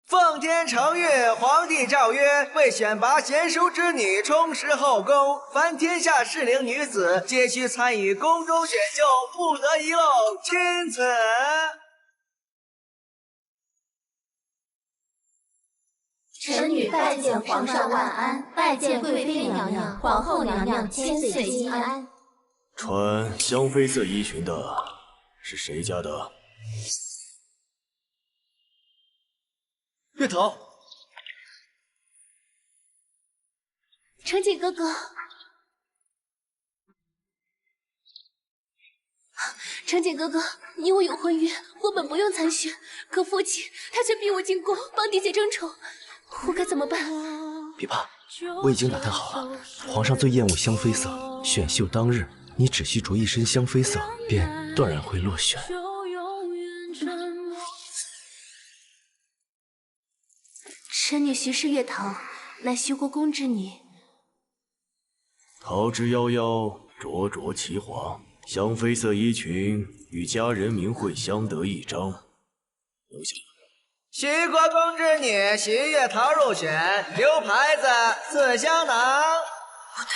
奉天承运，皇帝诏曰：为选拔贤淑之女，充实后宫，凡天下适龄女子，皆须参与宫中选秀，不得遗漏。钦此。臣女拜见皇上万安，拜见贵妃娘娘、皇后娘娘千岁金安。穿香妃色衣裙的是谁家的？月桃，承锦哥哥，承锦哥哥，你我有婚约，我本不用参选，可父亲他却逼我进宫帮嫡姐争宠，我该怎么办？别怕，我已经打探好了，皇上最厌恶香妃色，选秀当日你只需着一身香妃色，便断然会落选。臣女徐氏月桃，乃徐国公之女。桃之夭夭，灼灼其黄。香妃色衣裙与佳人名讳相得益彰。留下。徐国公之女徐月桃入选，留牌子赐香囊。不对，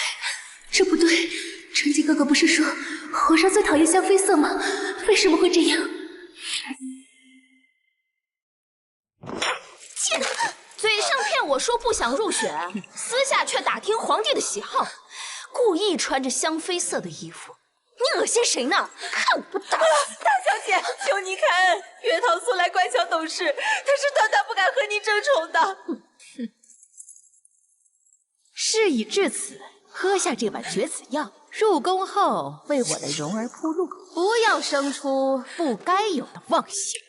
这不对。承锦哥哥不是说皇上最讨厌香妃色吗？为什么会这样？贱人！嘴上骗我说不想入选，私下却打听皇帝的喜好，故意穿着香妃色的衣服，你恶心谁呢？看我不打死！大小姐，求你开恩，月桃素来乖巧懂事，她是断断不敢和你争宠的。哼！事已至此，喝下这碗绝子药，入宫后为我的容儿铺路，不要生出不该有的妄想。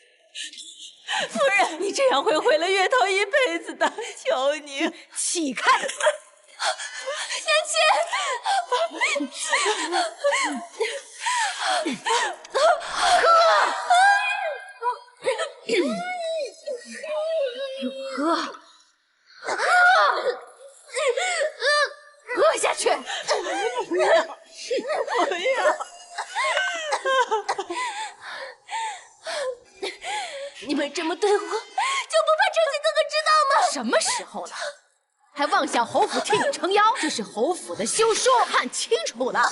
夫人，你这样会毁了月桃一辈子的，求你起开！娘喝！喝下去！不要！你们这么对我，就不怕承锦哥哥知道吗？什么时候了，还妄想侯府替你撑腰？这是侯府的休书，看清楚了。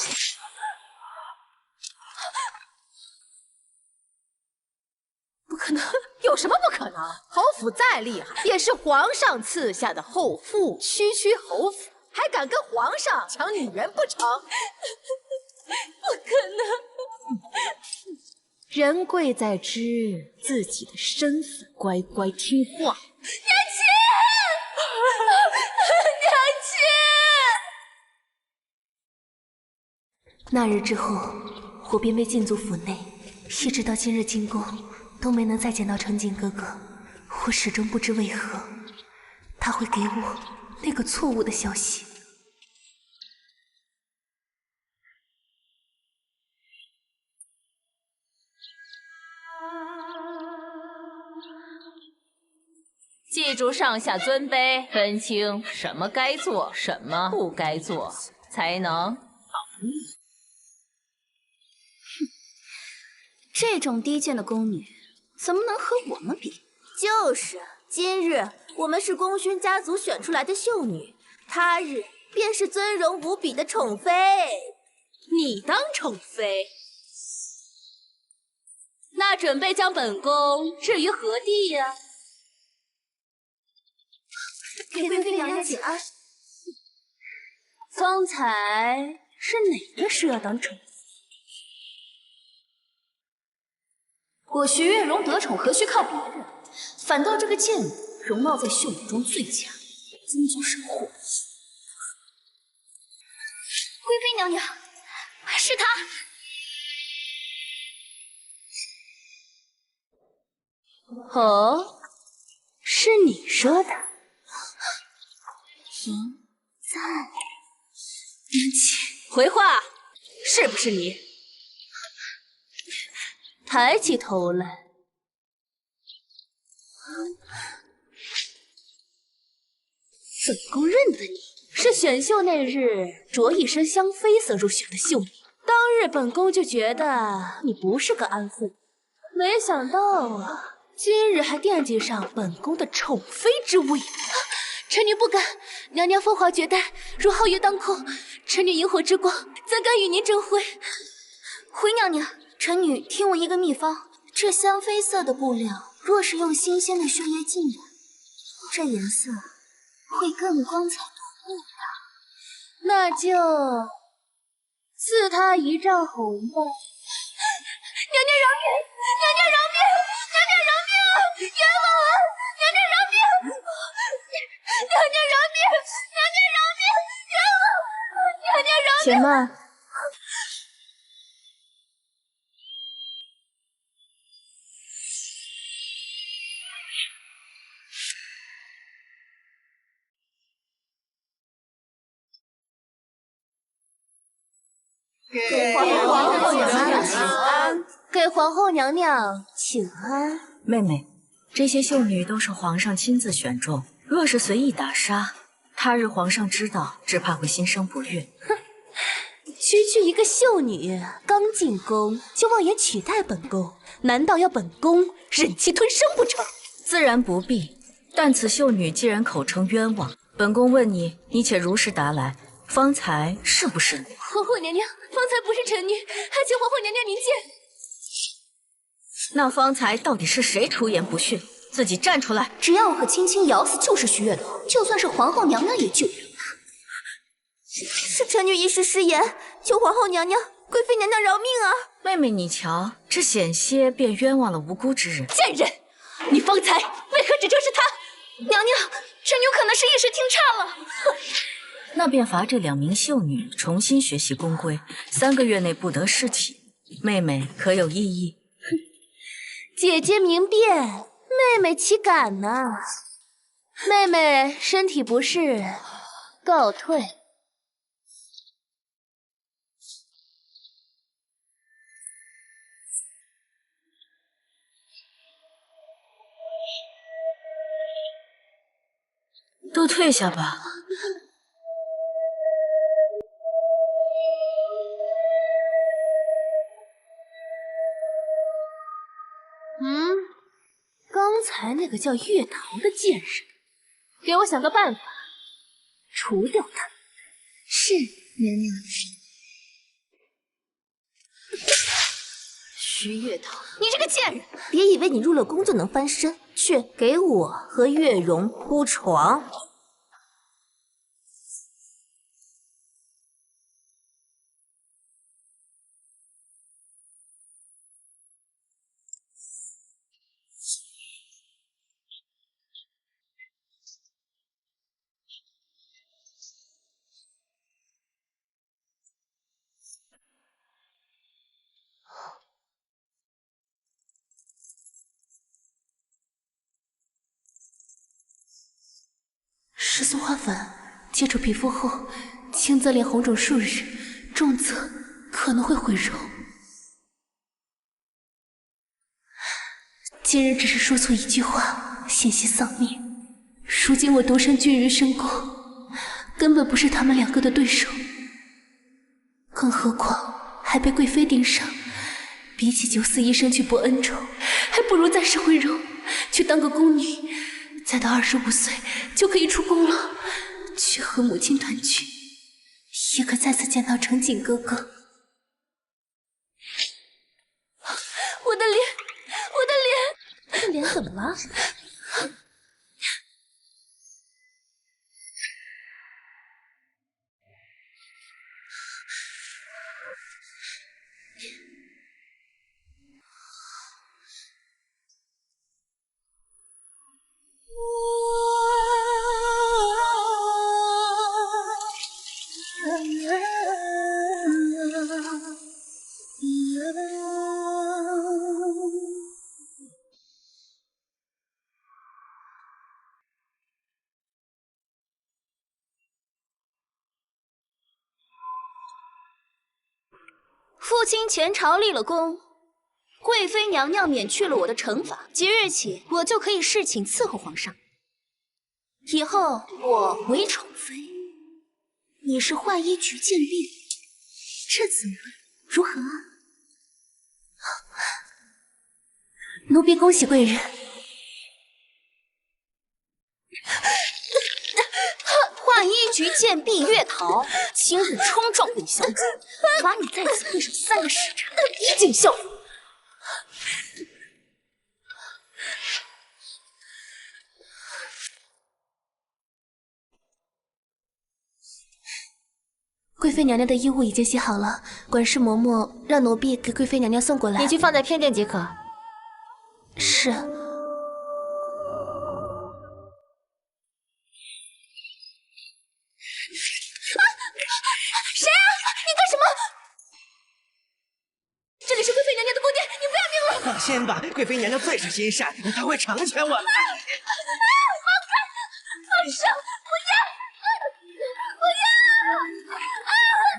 不可能，有什么不可能？侯府再厉害，也是皇上赐下的后父，区区侯府还敢跟皇上抢女人不成？不可能！人贵在知自己的身份，乖乖听话。娘亲，娘亲！那日之后，我便被禁足府内，一直到今日进宫，都没能再见到承锦哥哥。我始终不知为何，他会给我那个错误的消息。记住上下尊卑，分清什么该做，什么不该做，才能好运。这种低贱的宫女，怎么能和我们比？就是，今日我们是功勋家族选出来的秀女，他日便是尊荣无比的宠妃。你当宠妃？那准备将本宫置于何地呀？给贵妃娘娘请安。方才是哪个说要当宠妃？我徐月容得宠，何须靠别人？反倒这个贱女容貌在秀女中最佳，宗族守护。贵妃娘娘，是她。哦，是你说的。赢在娘亲，回话，是不是你？抬起头来。本宫认得你，是选秀那日着一身香妃色入选的秀女。当日本宫就觉得你不是个安分，没想到啊，今日还惦记上本宫的宠妃之位，臣女不敢。娘娘风华绝代，如皓月当空，臣女萤火之光，怎敢与您争辉？回娘娘，臣女听闻一个秘方，这香绯色的布料，若是用新鲜的血液浸染，这颜色会更光彩夺目的。那就赐他一丈红吧。娘娘饶命！娘娘饶命！娘娘饶命！冤枉啊！娘娘饶命！娘娘饶命！娘娘饶命！冤枉！娘娘饶命！且慢。给皇后娘娘请安。给皇后娘娘请安。妹妹，这些秀女都是皇上亲自选中，若是随意打杀，他日皇上知道，只怕会心生不悦。哼，区区一个秀女，刚进宫就妄言取代本宫，难道要本宫忍气吞声不成？自然不必。但此秀女既然口称冤枉，本宫问你，你且如实答来，方才是不是？皇后娘娘，方才不是臣女，还请皇后娘娘明鉴。那方才到底是谁出言不逊？自己站出来！只要我可轻轻咬死就是徐月桃，就算是皇后娘娘也救不了她。是臣女一时失言，求皇后娘娘、贵妃娘娘饶命啊！妹妹，你瞧，这险些便冤枉了无辜之人。贱人，你方才为何指证是她？娘娘，臣女可能是一时听差了。那便罚这2名秀女重新学习宫规，3个月内不得侍寝。妹妹可有异议？姐姐明辨，妹妹岂敢呢？妹妹身体不适，告退。都退下吧。刚才那个叫月桃的贱人，给我想个办法，除掉他。是，娘娘。徐月桃，你这个贱人！别以为你入了宫就能翻身，去给我和月容铺床。石松花粉接触皮肤后，轻则脸红肿数日，重则可能会毁容。今日只是说错一句话，险些丧命。如今我独身居于深宫，根本不是他们2个的对手。更何况还被贵妃盯上，比起九死一生去博恩宠，还不如暂时毁容，去当个宫女。再到25岁就可以出宫了，去和母亲团聚，也可再次见到程景哥哥。我的脸，我的脸，这脸怎么了？父亲前朝立了功，贵妃娘娘免去了我的惩罚，即日起我就可以侍寝伺候皇上。以后我为宠妃，你是浣衣局见令，这怎么如何啊？奴婢恭喜贵人，幻衣局剑婢月桃，今日冲撞本小姐，罚你在此跪守3个时辰，以儆效尤。贵妃娘娘的衣物已经洗好了，管事嬷嬷让奴婢给贵妃娘娘送过来。你去放在偏殿即可。是。谁啊？你干什么？这里是贵妃娘娘的宫殿，你不要命了？放心吧，贵妃娘娘最是心善，她会成全我们。放手！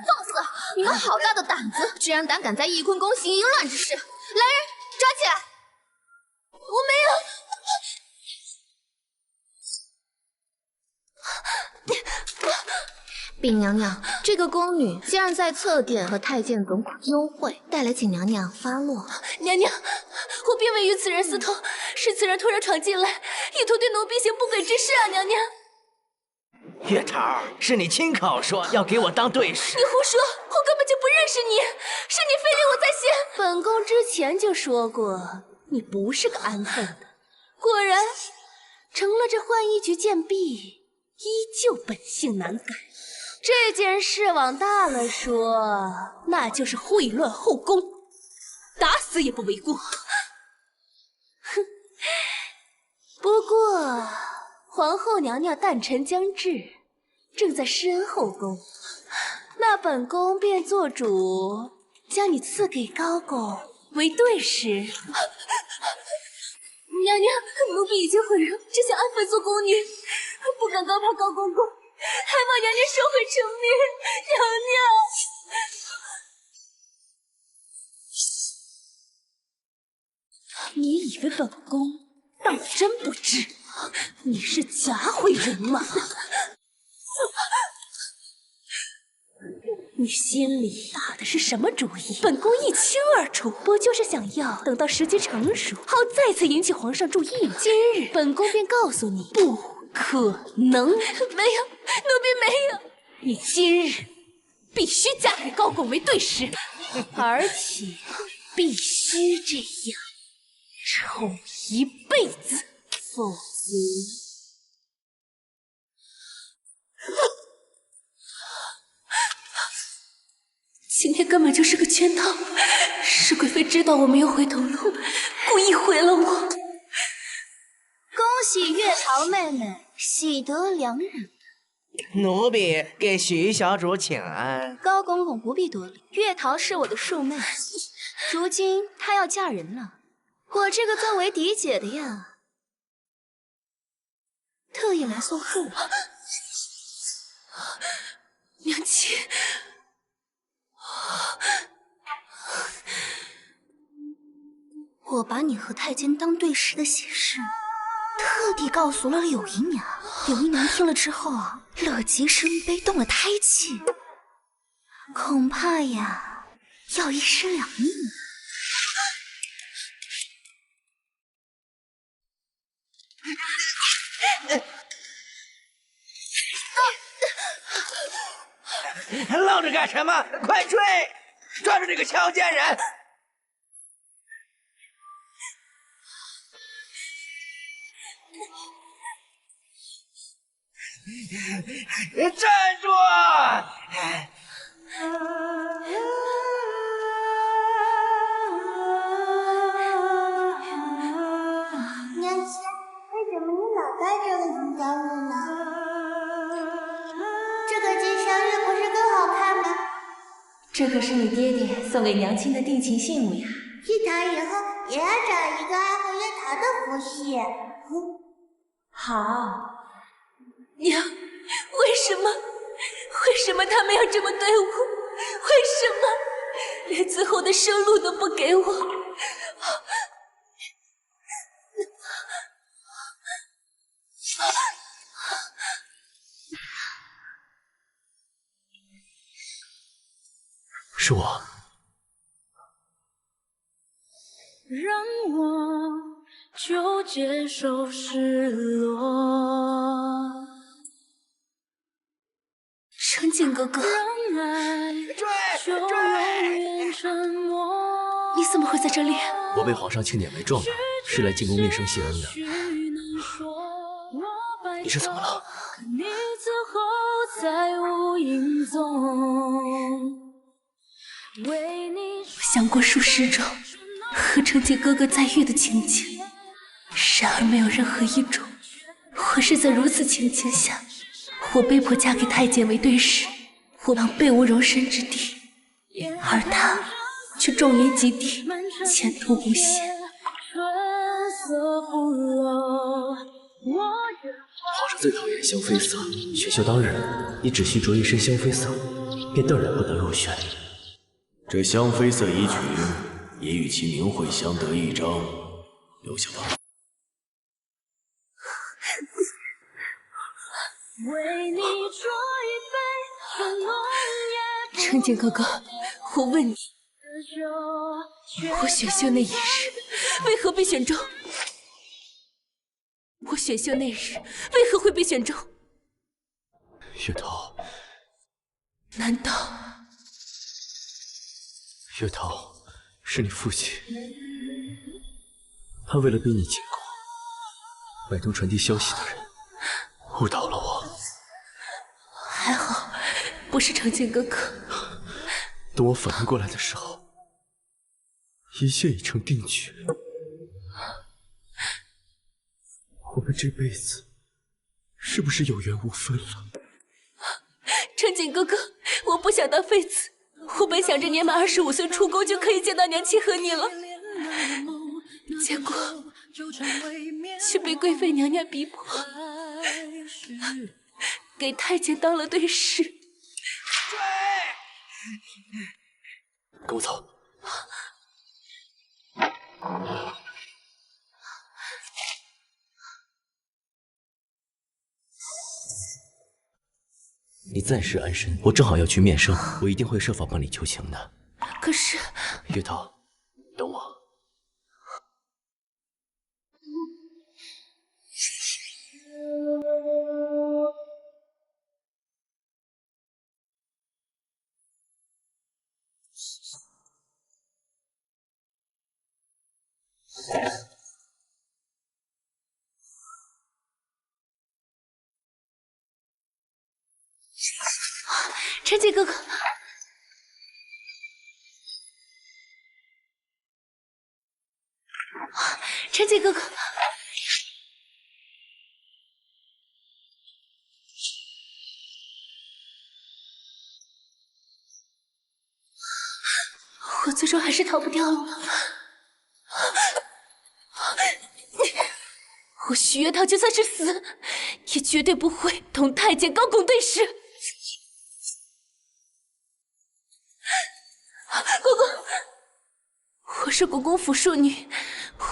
放肆！你们好大的胆子，居然胆敢在翊坤宫行淫乱之事！来人，抓起来！我没有。禀娘娘，这个宫女竟然在侧殿和太监总管幽会，带来请娘娘发落。娘娘，我并未与此人私通，是此人突然闯进来，意图对奴婢行不轨之事啊！娘娘，月桃，是你亲口说要给我当对使。你胡说，我根本就不认识你，是你非令我在先。本宫之前就说过，你不是个安分的，果然成了这浣衣局贱婢，依旧本性难改。这件事往大了说，那就是秽乱后宫，打死也不为过。哼，不过皇后娘娘诞辰将至，正在施恩后宫，那本宫便做主将你赐给高公为对使。娘娘，奴婢已经悔了，只想安分做宫女，不敢高攀高公公，还望娘娘收回成命。娘娘，你以为本宫当真不知你是假毁人吗？你心里打的是什么主意？本宫一清二楚，不就是想要等到时机成熟，好再次引起皇上注意吗？今日本宫便告诉你，不可能。没有，奴婢没有。你今日必须嫁给高拱为对使，而且必须这样丑一辈子，否则……今天根本就是个圈套，是贵妃知道我没有回头路，故意毁了我。恭喜月桃妹妹喜得良人。奴婢给徐小主请安。高公公不必多礼，月桃是我的庶妹，如今她要嫁人了，我这个作为嫡姐的呀，特意来送贺。娘亲。我把你和太监当对使的喜事，特地告诉了柳姨娘。柳姨娘听了之后啊，乐极生悲，动了胎气，恐怕呀要一尸两命。愣着干什么？快追！抓住这个强奸人！站住！娘亲，为什么你老戴这个金镯子呢？这个金镶日不是更好看吗？这可是你爹爹送给娘亲的定情信物呀。月桃以后也要找一个爱护月桃的夫婿。好。娘，为什么他们要这么对我？为什么连最后的生路都不给我？是我。让我就接受失落。静哥哥，追！你怎么会在这里？我被皇上钦点为状元，是来进宫面圣谢恩的。你是怎么了？想过数十种和承继哥哥再遇的情景，然而没有任何一种会是在如此情景下，我被迫嫁给太监为对视，我狼狈无容身之地，而他却状元及第，前途无限。皇上最讨厌香妃色，选秀当日，你只需着一身香妃色，便断然不得入选。这香妃色衣裙也与其名讳相得益彰，留下吧。承继哥哥，我问你，我选秀那一日为何被选中？我选秀那日为何会被选中？月桃，难道月桃是你父亲？他为了逼你进宫，买通传递消息的人，误导了我。还好不是承继哥哥。等我反应过来的时候，一切已成定局。我们这辈子是不是有缘无分了？承继哥哥，我不想当妃子，我本想着年满25岁出宫就可以见到娘亲和你了，结果却被贵妃娘娘逼迫，给太监当了对视。跟我走。你暂时安身，我正好要去面圣，我一定会设法帮你求情的。可是，月桃，等我。承继哥哥，承继哥哥，我最终还是逃不掉了吗？我许月桃就算是死，也绝对不会同太监高拱对视。公公，我是国公府庶女，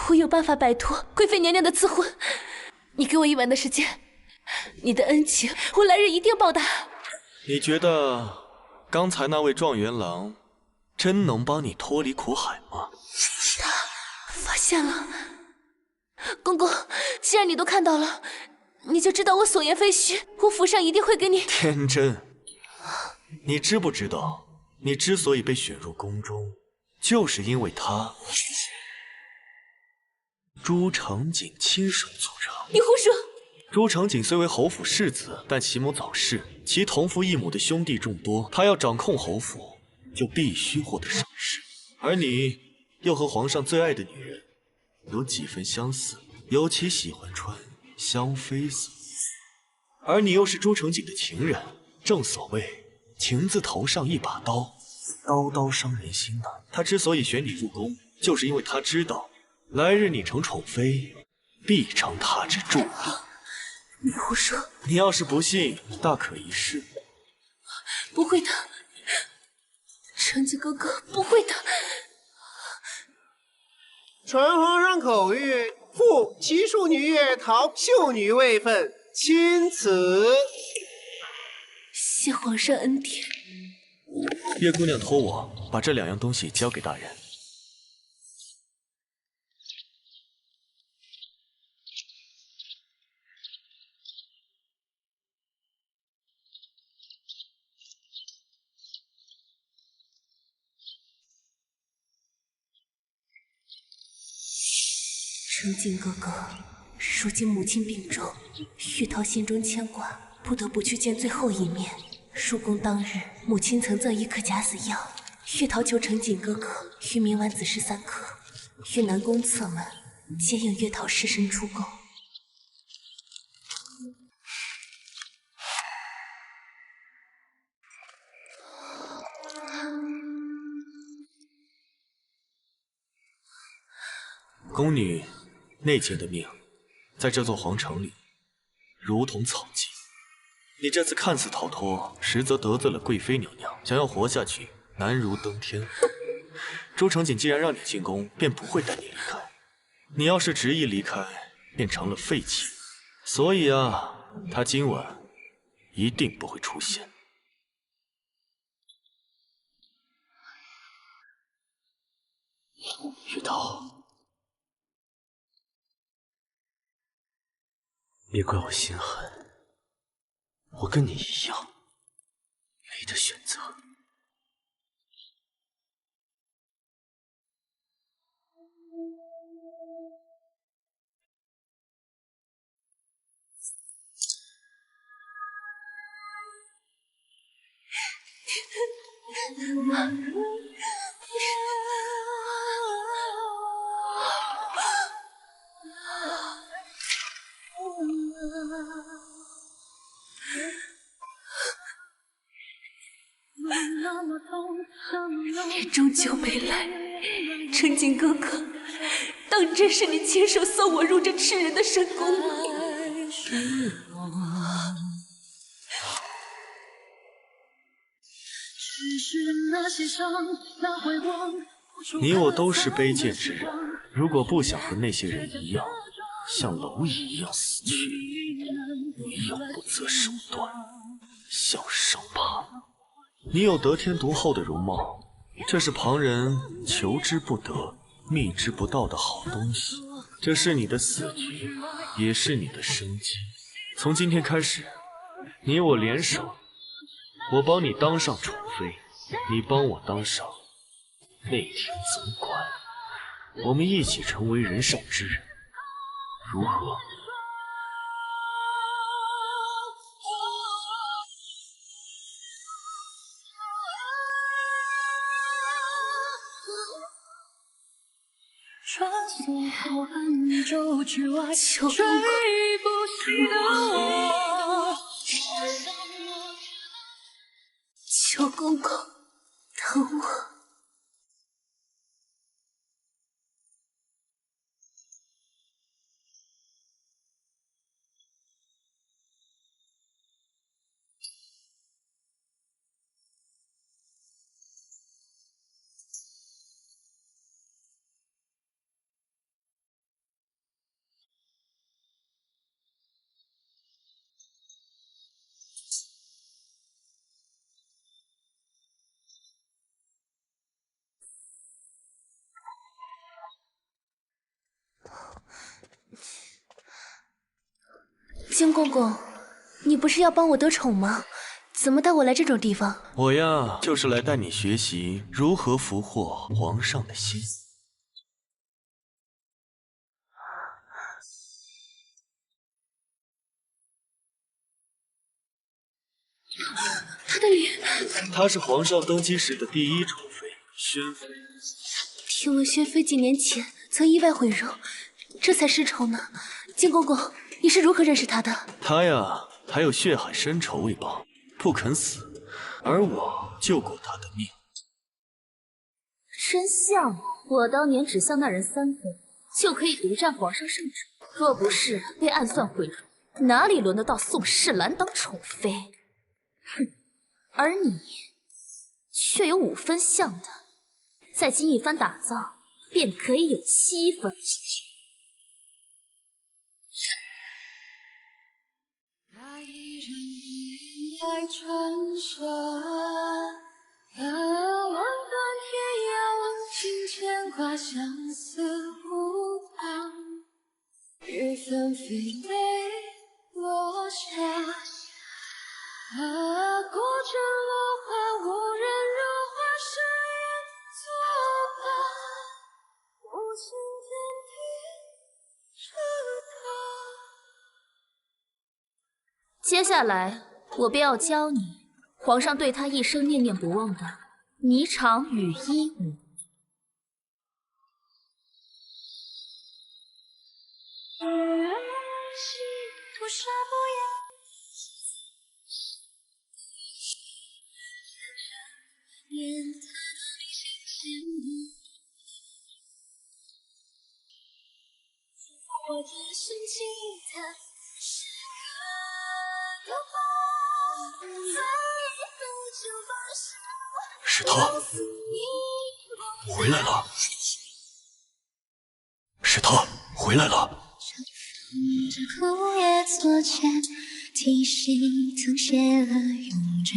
我有办法摆脱贵妃娘娘的赐婚。你给我1晚的时间，你的恩情我来日一定报答。你觉得刚才那位状元郎真能帮你脱离苦海吗？他发现了。公公，既然你都看到了，你就知道我所言非虚，我府上一定会给你。天真，你知不知道，你之所以被选入宫中，就是因为他朱承景亲手组成。你胡说！朱承景虽为侯府世子，但其母早逝，其同父异母的兄弟众多，他要掌控侯府，就必须获得赏识。而你又和皇上最爱的女人有几分相似，尤其喜欢穿香妃色，而你又是朱承景的情人，正所谓情字头上一把刀，刀刀伤人心呐。他之所以选你入宫，就是因为他知道来日你成宠妃，必成他之重力。你胡说！你要是不信，大可一试。不会的，承继哥哥，不会的。传皇上口谕，复齐庶女月桃秀女位分，钦此。谢皇上恩典。月姑娘托我把这2样东西交给大人。成景哥哥，如今母亲病重，玉桃心中牵挂，不得不去见最后一面。入宫当日，母亲曾赠一颗假死药，玉桃求成景哥哥于明晚子时3刻，于南宫侧门接应月桃尸身出宫。宫女内奸的命，在这座皇城里如同草芥。你这次看似逃脱，实则得罪了贵妃娘娘，想要活下去难如登天。朱成锦既然让你进宫，便不会带你离开。你要是执意离开，便成了废弃。所以啊，他今晚一定不会出现。玉桃，别怪我心狠。我跟你一样，没得选择。你终究没来，成景哥哥，当真是你亲手送我入这吃人的深宫吗？你我都是卑贱之人，如果不想和那些人一样，像蝼蚁一样死去，你永不择手段，小伤疤。你有得天独厚的容貌，这是旁人求之不得、觅之不到的好东西。这是你的死局，也是你的生机。从今天开始，你我联手，我帮你当上宠妃，你帮我当上内廷总管，我们一起成为人上之人，如何？求公公，求公公，疼我。金公公，你不是要帮我得宠吗？怎么带我来这种地方？我呀，就是来带你学习如何俘获皇上的心。他的脸，她是皇上登基时的第一宠妃，宣妃。听闻宣妃几年前曾意外毁容，这才失宠呢。金公公，你是如何认识她的？她呀，还有血海深仇未报，不肯死，而我救过她的命。真像我当年只向那人3分，就可以独占皇上圣旨。若不是被暗算毁容，哪里轮得到宋世兰当宠妃？哼，而你却有5分像的，再经一番打造，便可以有7分。来传说，望断天涯，望尽牵挂，相思湖畔，雨纷飞泪落下，孤枕落花，无人入画，誓言作罢，无情天地接下来，我便要教你皇上对他一生念念不忘的霓裳羽衣舞。是他，回来了。是他，回来了。枯叶错觉，提醒曾写了永诀。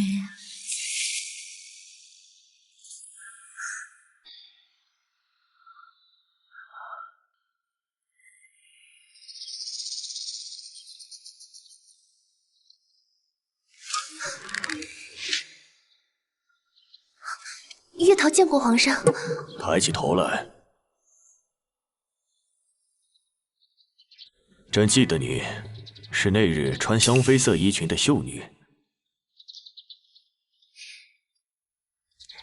月桃见过皇上。抬起头来。朕记得你是那日穿香妃色衣裙的秀女。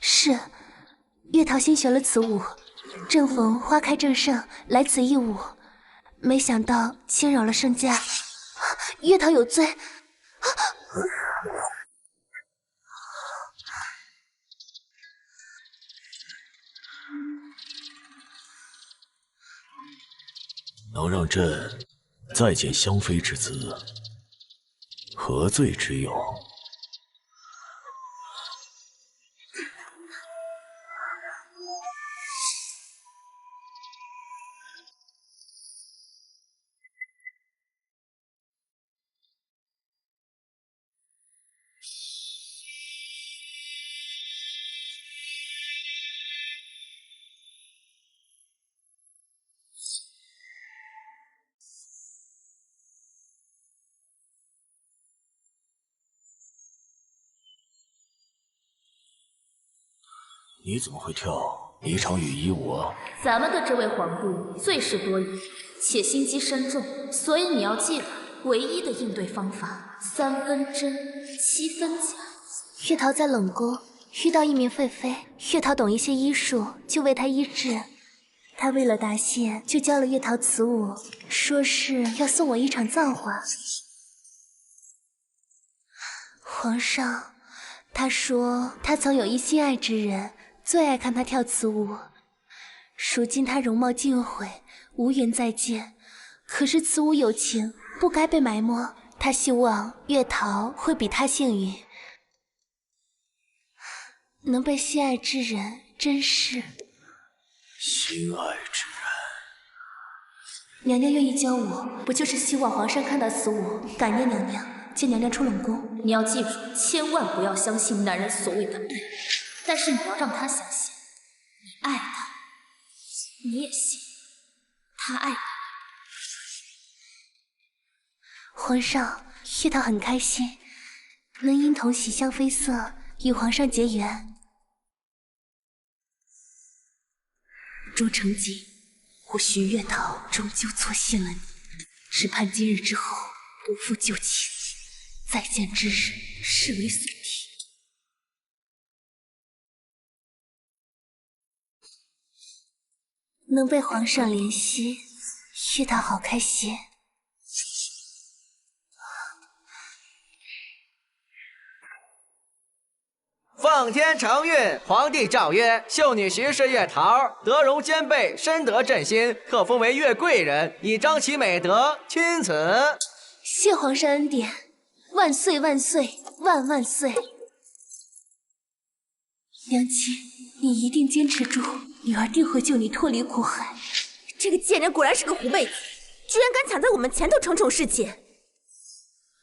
是，月桃新学了此舞，正逢花开正盛，来此一舞，没想到惊扰了圣驾，月桃有罪。能让朕再见香妃之子，何罪之有？你怎么会跳霓裳羽衣舞啊？咱们的这位皇帝最是多疑，且心机深重，所以你要记得，唯一的应对方法，3分真，7分假。月桃在冷宫遇到一名废妃，月桃懂一些医术，就为她医治。她为了答谢，就教了月桃此舞，说是要送我一场造化。皇上，他说他曾有一心爱之人，最爱看他跳此舞。如今他容貌尽毁，无缘再见。可是此舞有情，不该被埋没。他希望月桃会比他幸运，能被心爱之人珍视。心爱之人，娘娘愿意教我，不就是希望皇上看到此舞，感念娘娘，接娘娘出冷宫？你要记住，千万不要相信男人所谓的对，但是你要让他相信，你爱他，你也信他爱你。皇上，月桃很开心，能因同喜香妃色与皇上结缘。朱成锦，我徐月桃终究错信了你，只盼今日之后不负旧情，再见之日视为损体。能被皇上怜惜，月桃好开心。奉天承运，皇帝诏曰：秀女徐氏月桃，德容兼备，深得朕心，特封为月贵人，以彰其美德。钦此。谢皇上恩典，万岁万岁万万岁！娘亲，你一定坚持住，女儿定会救你脱离苦海。这个贱人果然是个狐妹子，居然敢抢在我们前头逞宠事情。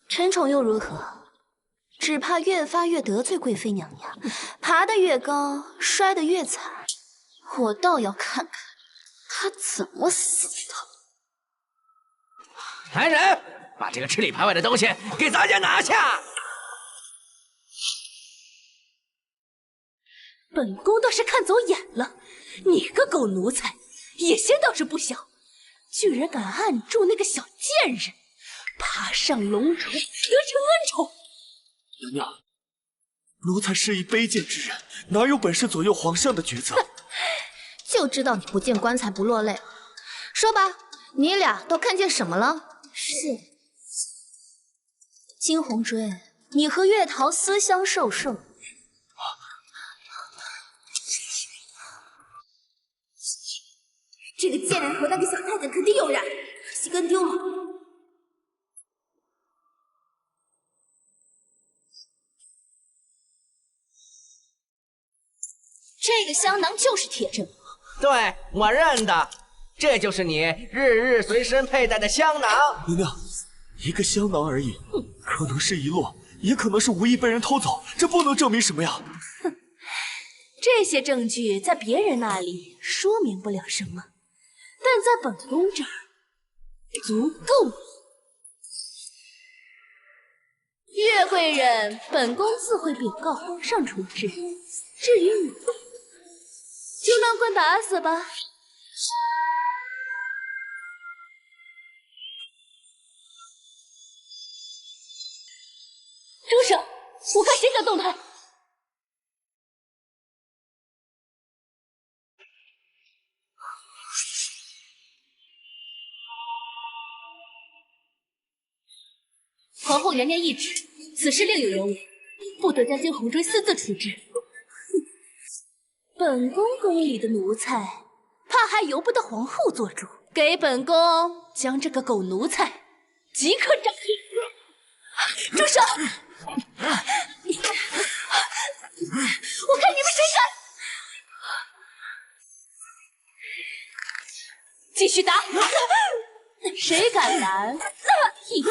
陈宠又如何？只怕越发越得罪贵妃娘娘，爬得越高，摔得越惨。我倒要看看她怎么死的。来人，把这个吃里扒外的东西给咱家拿下！本宫倒是看走眼了，你个狗奴才，野心倒是不小，居然敢按住那个小贱人，爬上龙床，得承恩宠。娘娘，奴才是一卑贱之人，哪有本事左右皇上的抉择？就知道你不见棺材不落泪。说吧，你俩都看见什么了？是金红锥，你和月桃私相授受。这个贱人头那个小太监肯定有染，可惜跟丢了。这个香囊就是铁证。对，我认得，这就是你日日随身佩戴的香囊。娘娘，一个香囊而已，可能是遗落，也可能是无意被人偷走，这不能证明什么呀。这些证据在别人那里说明不了什么，但在本宫这儿足够。月贵人，本宫自会禀告皇上处置。至于你，就当棍打死吧。住手！我看谁敢动弹！皇后娘娘懿旨，此事另有原委，不得将金红锥私自处置。本宫宫里的奴才，怕还由不得皇后做主。给本宫将这个狗奴才即刻斩了！住手！我看你们谁敢！继续打！谁敢拦？一次！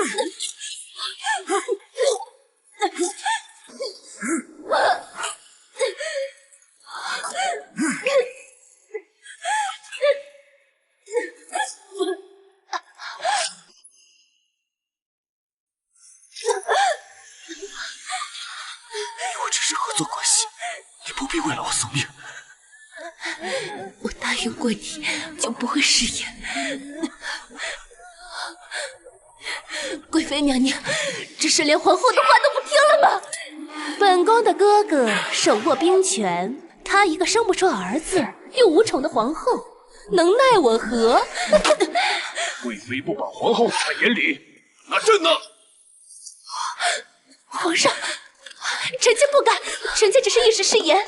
我只是合作关系，你不必为了我送命。我答应过你，就不会食言。贵妃娘娘，这是连皇后的话都不听了吗？本宫的哥哥手握兵权，他一个生不出儿子又无宠的皇后，能奈我何？贵妃不把皇后看在眼里，那朕呢？皇上，臣妾不敢，臣妾只是一时失言。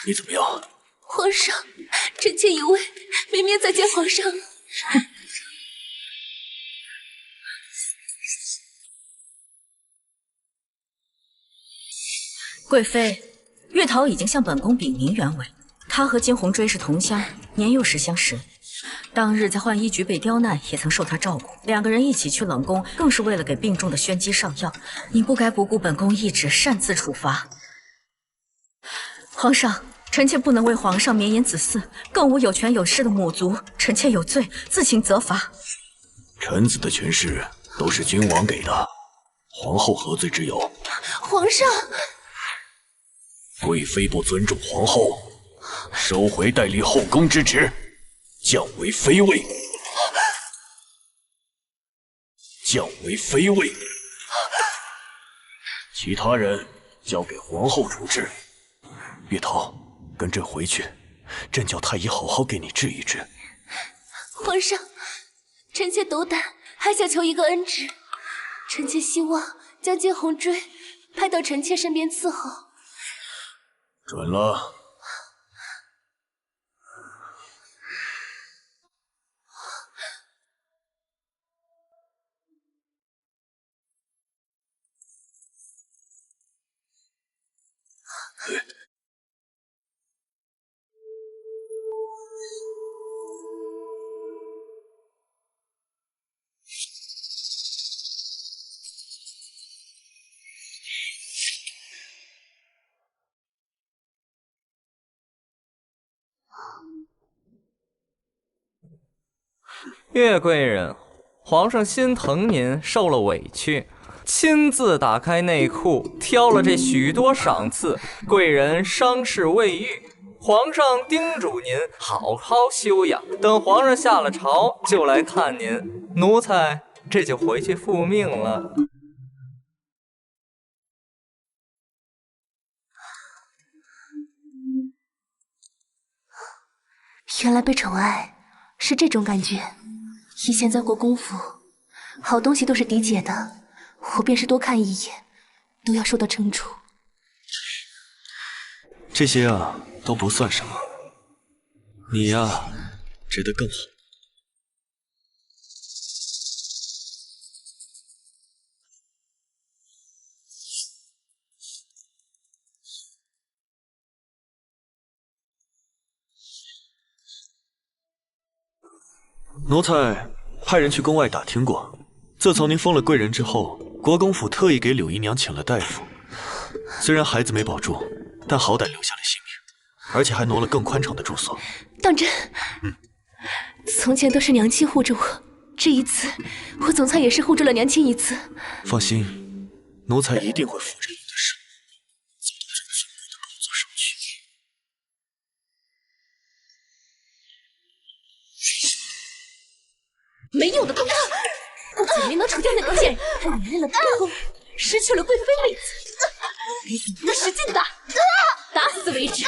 你怎么样？皇上，臣妾以为明明在见皇上。贵妃，月桃已经向本宫禀明原委，她和金红锥是同乡，年幼时相识。当日在浣衣局被刁难，也曾受她照顾，两个人一起去冷宫，更是为了给病重的宣姬上药。你不该不顾本宫懿旨，擅自处罚。皇上，臣妾不能为皇上绵延子嗣，更无有权有势的母族，臣妾有罪，自请责罚。臣子的权势都是君王给的，皇后何罪之有？皇上，贵妃不尊重皇后，收回代理后宫之职，降为妃尉。降为妃尉，其他人交给皇后处置。月桃，跟朕回去，朕叫太医好好给你治一治。皇上，臣妾斗胆，还想求一个恩旨。臣妾希望将金红锥派到臣妾身边伺候。准了。月贵人，皇上心疼您受了委屈，亲自打开内库挑了这许多赏赐，贵人伤势未愈，皇上叮嘱您好好休养，等皇上下了朝就来看您。奴才这就回去复命了。原来被宠爱是这种感觉。以前在国公府，好东西都是嫡姐的，我便是多看一眼，都要受到惩处。这些啊，都不算什么。你呀，值得更好。奴才派人去宫外打听过，自从您封了贵人之后，国公府特意给柳姨娘请了大夫，虽然孩子没保住，但好歹留下了性命，而且还挪了更宽敞的住所。当真？从前都是娘亲护着我，这一次我总算也是护住了娘亲一次。放心，奴才一定会扶着你的手，走到这尊贵的宝座上去。没用的东西！不仅没能除掉那个贱人，还连累了本宫，失去了贵妃位子。给你们使劲打，打死为止！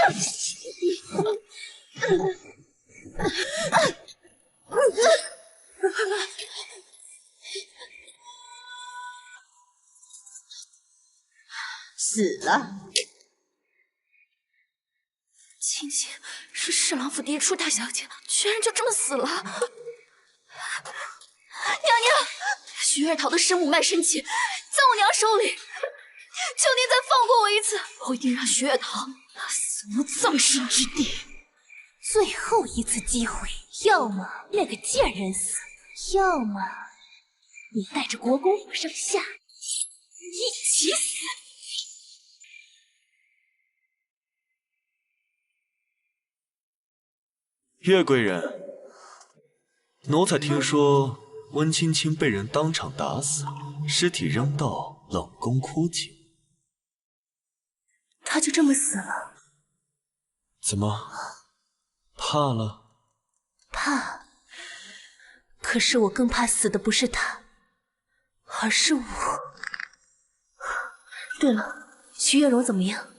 死了。青青是侍郎府嫡出大小姐，居然就这么死了！娘娘，徐月桃的生母卖身契在我娘手里，求您再放过我一次，我一定让徐月桃死无葬身之地。最后一次机会，要么那个贱人死，要么你带着国公府上下一起死。岳贵人，奴才听说温青青被人当场打死，尸体扔到冷宫枯井。她就这么死了？怎么，怕了？怕。可是我更怕死的不是她，而是我。对了，徐月容怎么样？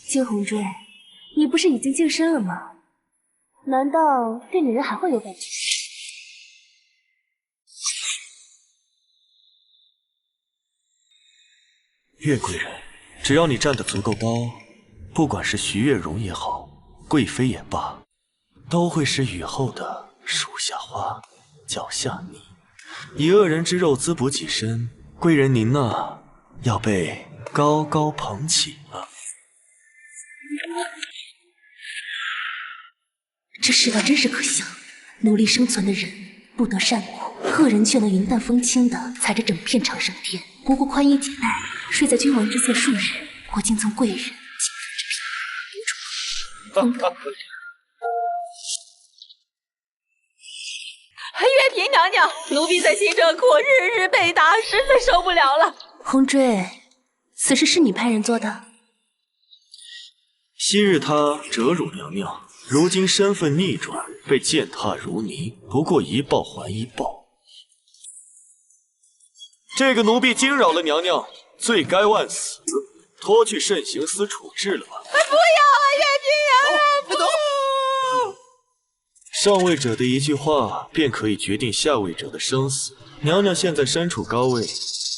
金红坠，你不是已经净身了吗？难道对女人还会有感觉？岳贵人，只要你站得足够高，不管是徐月容也好，贵妃也罢，都会是雨后的树下花，脚下泥。以恶人之肉滋补己身，贵人您呐，要被高高捧起了。这世道真是可笑，努力生存的人不得善果，恶人却能云淡风轻地踩着整片长生天。不过宽衣解带，睡在君王之侧数日，我竟从贵人进入这片无主。月嫔娘娘，奴婢在西浙库日日被打，实在受不了了。红坠，此事是你派人做的？昔日他折辱娘娘，如今身份逆转，被践踏如泥，不过一报还一报。这个奴婢惊扰了娘娘，罪该万死，拖去慎刑司处置了吧。不要啊，月嫔娘娘，不！上位者的一句话，便可以决定下位者的生死。娘娘现在身处高位，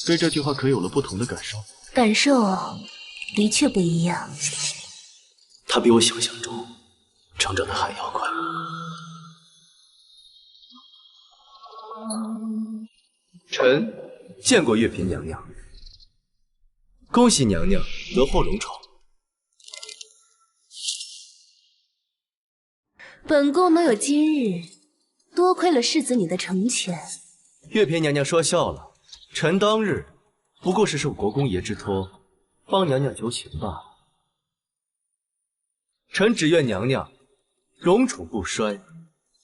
对这句话可有了不同的感受？感受的确不一样。他比我想象中成长的还要快。臣见过月嫔娘娘，恭喜娘娘得获荣宠。本宫能有今日，多亏了世子你的成全。月嫔娘娘说笑了，臣当日不过是受国公爷之托，帮娘娘求情罢了。臣只愿娘娘荣宠不衰，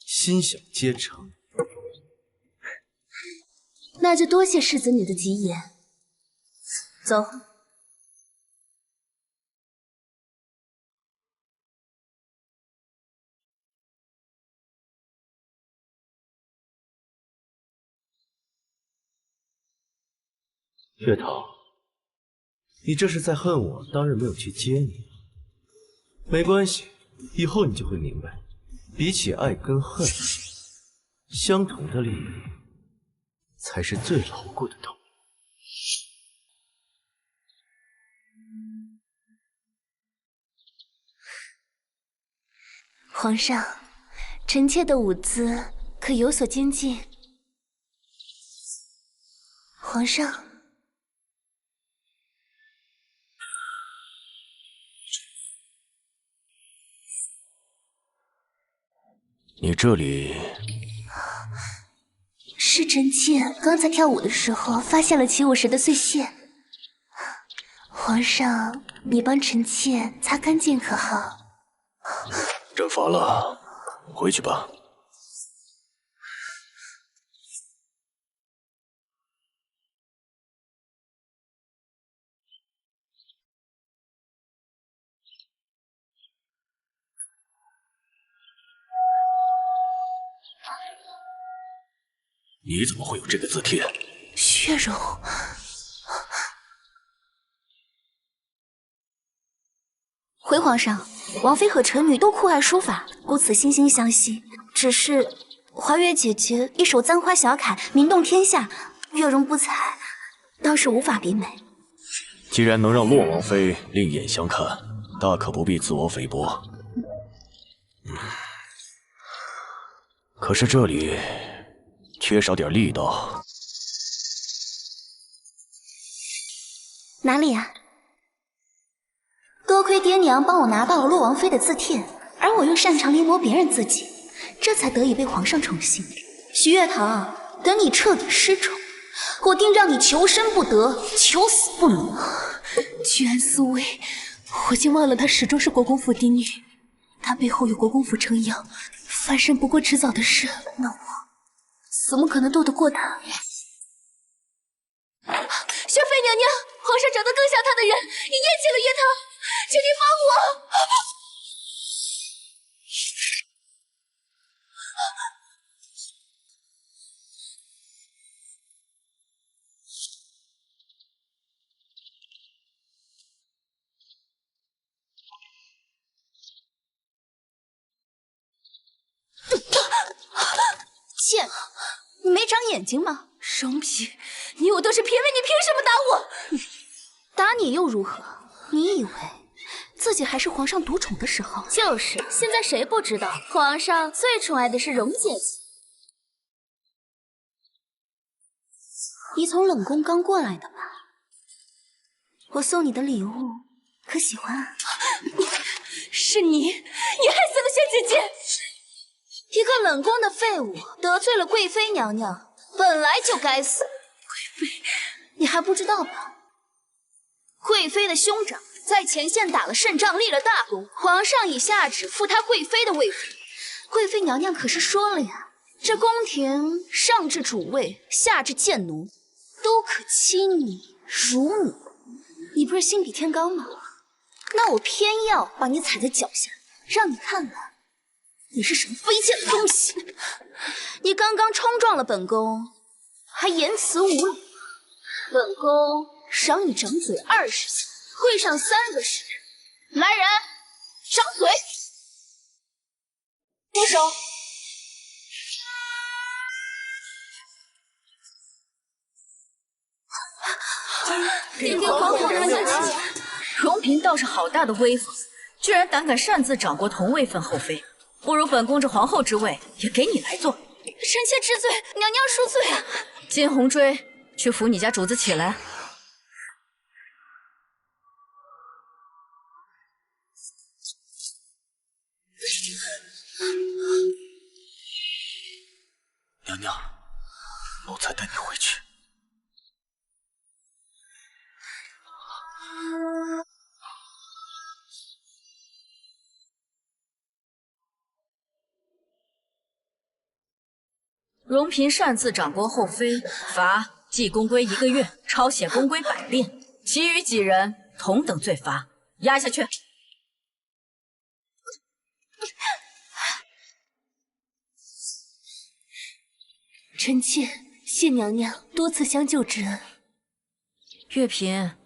心想皆成。那就多谢世子你的吉言。走。月桃，你这是在恨我当日没有去接你？没关系，以后你就会明白，比起爱跟恨，相同的利益才是最牢固的痛。皇上，臣妾的舞姿可有所精进？皇上。你这里是臣妾刚才跳舞的时候发现了起舞时的碎屑。皇上，你帮臣妾擦干净可好？朕烦了，回去吧。你怎么会有这个字帖？血容。回皇上，王妃和臣女都酷爱书法，故此惺惺相惜。只是华月姐姐一手簪花小楷，名动天下，月容不才，倒是无法比美。既然能让洛王妃另眼相看，大可不必自我菲薄。可是这里缺少点力道。哪里啊？多亏爹娘帮我拿到了洛王妃的字帖，而我又擅长临摹别人字迹，这才得以被皇上宠幸。徐月堂，等你彻底失宠，我定让你求生不得，求死不能。居安思危，我竟忘了她始终是国公府嫡女，她背后有国公府撑腰，翻身不过迟早的事。那我怎么可能斗得过她？宣妃娘娘，皇上找到更像她的人，也厌弃了月堂，请您帮我。贱人，你没长眼睛吗？双皮，你我都是嫔妃，你凭什么打我？打你又如何？你以为自己还是皇上独宠的时候？就是，现在谁不知道皇上最宠爱的是容姐姐？你从冷宫刚过来的吧？我送你的礼物可喜欢啊？是你害死了轩姐姐！一个冷宫的废物，得罪了贵妃娘娘，本来就该死。贵妃，你还不知道吧？贵妃的兄长在前线打了胜仗，立了大功，皇上已下旨复他贵妃的位分。贵妃娘娘可是说了呀，这宫廷上至主位，下至贱奴，都可亲你辱你。你不是心比天高吗？那我偏要把你踩在脚下，让你看看你是什么卑贱的东西！你刚刚冲撞了本宫，还言辞无礼，本宫赏你掌嘴20下，跪上3个时辰。来人，掌嘴！住手！给皇后娘娘请安。荣嫔倒是好大的威风，居然胆敢擅自掌掴同位分后妃。不如本宫这皇后之位也给你来做。臣妾知罪，娘娘恕罪啊！金红锥，去扶你家主子起来。娘娘，奴才带你回去。荣嫔擅自掌掴后妃，罚记宫规1个月，抄写宫规100遍。其余几人同等罪罚，押下去。臣妾谢娘娘多次相救之恩。月嫔，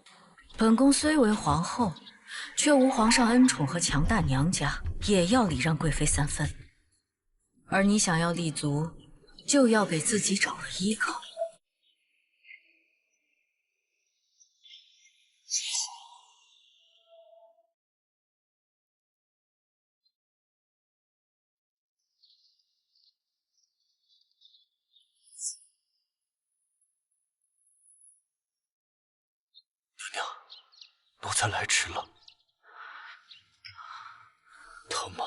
本宫虽为皇后，却无皇上恩宠和强大娘家，也要礼让贵妃3分。而你想要立足，就要给自己找个依靠。奴才来迟了，疼吗？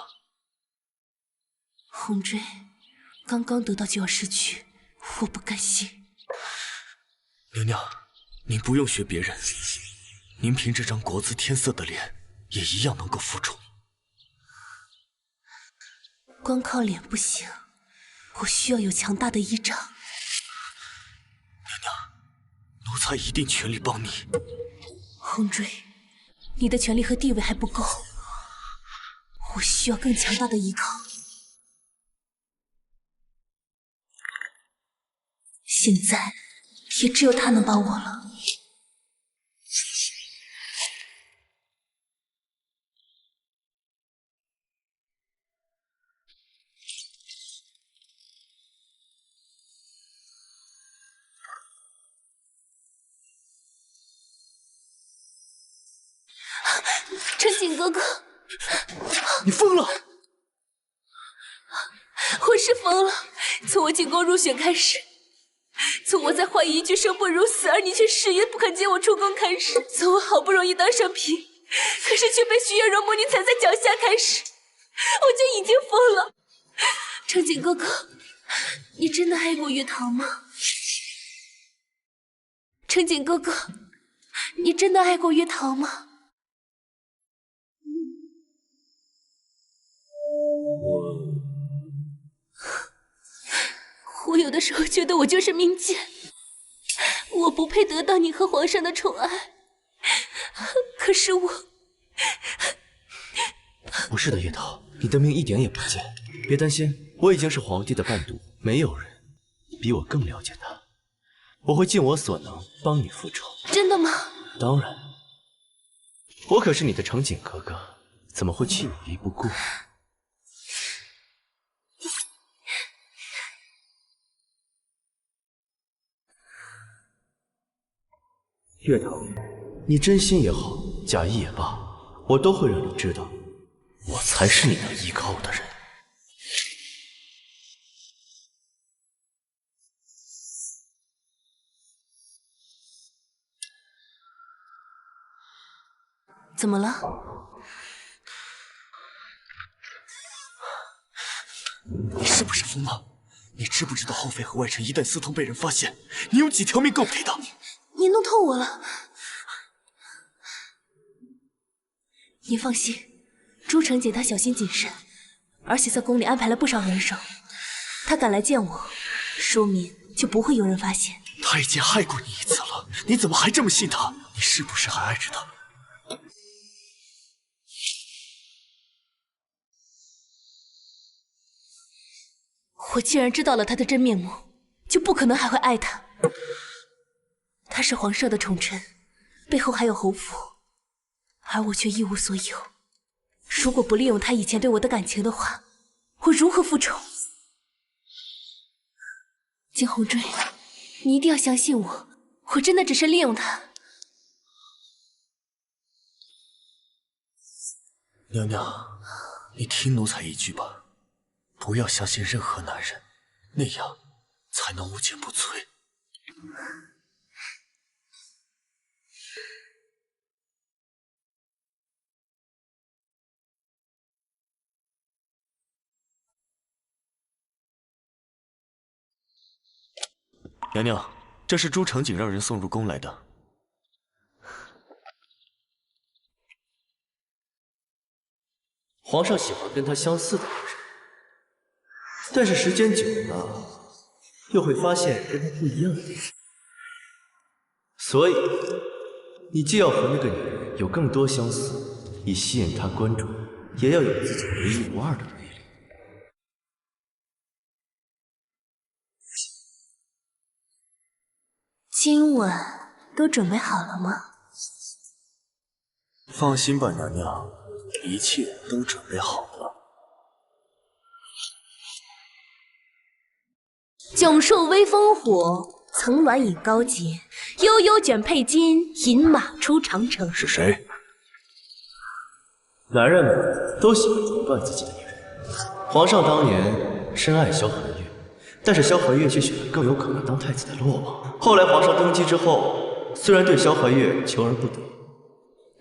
红锥，刚刚得到就要失去，我不甘心。娘娘，您不用学别人，您凭这张国姿天色的脸，也一样能够服宠。光靠脸不行，我需要有强大的依仗。娘娘，奴才一定全力帮你。红锥，你的权力和地位还不够，我需要更强大的依靠。现在也只有他能帮我了。陈景哥哥，你疯了！我是疯了。从我进宫入选开始，从我在浣衣居生不如死，而你却誓约不肯接我出宫开始，从我好不容易当上嫔，可是却被徐月容母女踩在脚下开始，我就已经疯了。陈景哥哥，你真的爱过月桃吗？陈景哥哥，你真的爱过月桃吗？我有的时候觉得我就是命贱，我不配得到你和皇上的宠爱，可是我……不是的，月桃，你的命一点也不贱，别担心，我已经是皇帝的伴读，没有人比我更了解他，我会尽我所能帮你复仇。真的吗？当然，我可是你的程景哥哥，怎么会弃你于不顾？月桃，你真心也好，假意也罢，我都会让你知道，我才是你能依靠的人。怎么了？你是不是疯了？你知不知道后妃和外臣一旦私通被人发现，你有几条命够赔的？你弄痛我了。你放心，朱成姐她小心谨慎，而且在宫里安排了不少人手。她敢来见我，说明就不会有人发现。她已经害过你一次了，你怎么还这么信她？你是不是还爱着她？我既然知道了她的真面目，就不可能还会爱她。她是皇上的宠臣，背后还有侯府，而我却一无所有。如果不利用她以前对我的感情的话，我如何复仇？景红锥，你一定要相信我，我真的只是利用她。娘娘，你听奴才一句吧，不要相信任何男人，那样才能无坚不摧。娘娘，这是朱成景让人送入宫来的。皇上喜欢跟他相似的女人，但是时间久了，又会发现跟他不一样的地方。所以，你既要和那个女人有更多相似，以吸引她关注，也要有自己独一无二的魅力。今晚都准备好了吗？放心吧，娘娘，一切都准备好了。迥兽微烽火，层峦引高洁，悠悠卷佩金，饮马出长城。是谁？男人们都喜欢凌乱自己的女人。皇上当年深爱萧寒月，但是萧寒月却选了更有可能当太子的洛王。后来皇上登基之后，虽然对萧寒月求而不得，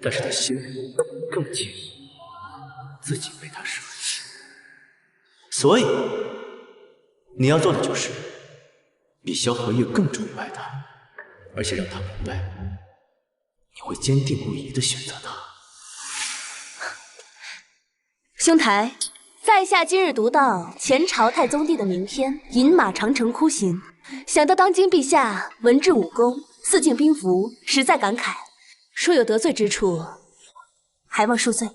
但是他心里更介意自己被他舍弃。所以，你要做的就是比萧寒月更崇拜他，而且让他明白，你会坚定不移地选择他。兄台，在下今日读到前朝太宗帝的名篇《饮马长城哭行》，想到当今陛下文治武功，四境兵符，实在感慨。若有得罪之处，还望恕罪。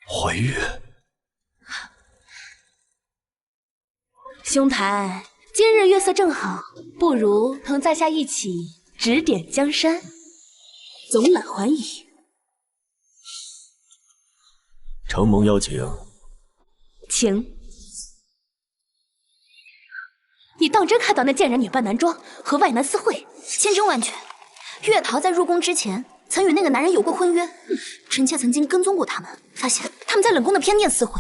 怀月，兄台，今日月色正好，不如同在下一起指点江山，总揽寰宇。承蒙邀请，请。你当真看到那贱人女扮男装和外男私会？千真万确。月桃在入宫之前，曾与那个男人有过婚约。臣妾曾经跟踪过他们，发现他们在冷宫的偏殿私会。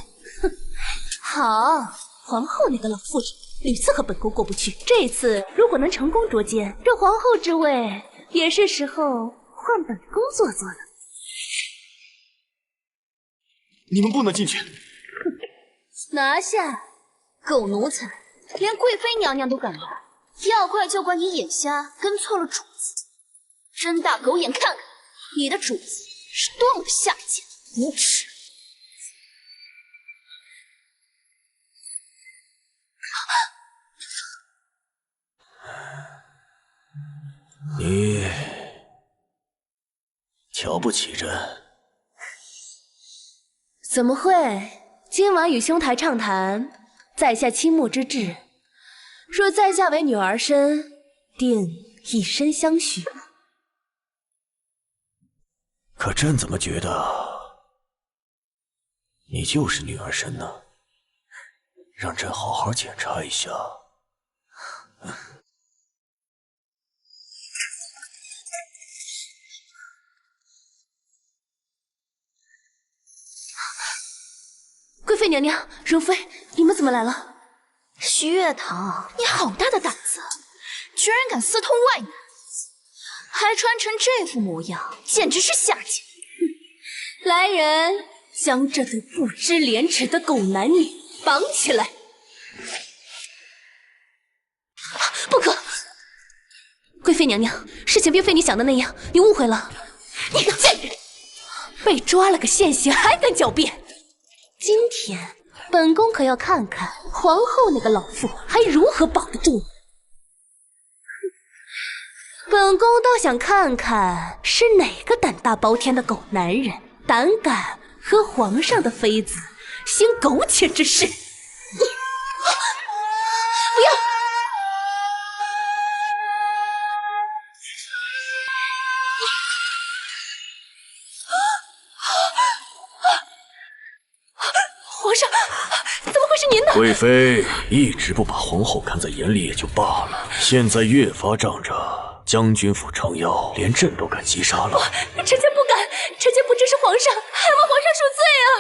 好，皇后那个老妇人屡次和本宫过不去，这次如果能成功捉奸，这皇后之位也是时候换本宫坐坐了。你们不能进去！拿下！狗奴才，连贵妃娘娘都敢来，要怪就怪你眼瞎，跟错了主子。睁大狗眼看看，你的主子是多么的下贱无耻！你瞧不起人？怎么会？今晚与兄台畅谈，在下倾慕之至。若在下为女儿身，定以身相许。可朕怎么觉得你就是女儿身呢？让朕好好检查一下。贵妃娘娘，容妃，你们怎么来了？徐月桃，你好大的胆子，居然敢私通外男，还穿成这副模样，简直是下贱！来人，将这对不知廉耻的狗男女绑起来！不可！贵妃娘娘，事情并非你想的那样，你误会了。你个贱人，被抓了个现行，还敢狡辩！今天本宫可要看看皇后那个老妇还如何保得住你。本宫倒想看看是哪个胆大包天的狗男人，胆敢和皇上的妃子行苟且之事。不要！皇上，怎么会是您呢？贵妃一直不把皇后看在眼里也就罢了，现在越发仗着将军府撑腰，连朕都敢击杀了。臣妾不敢，臣妾不支持皇上，还望皇上恕罪啊！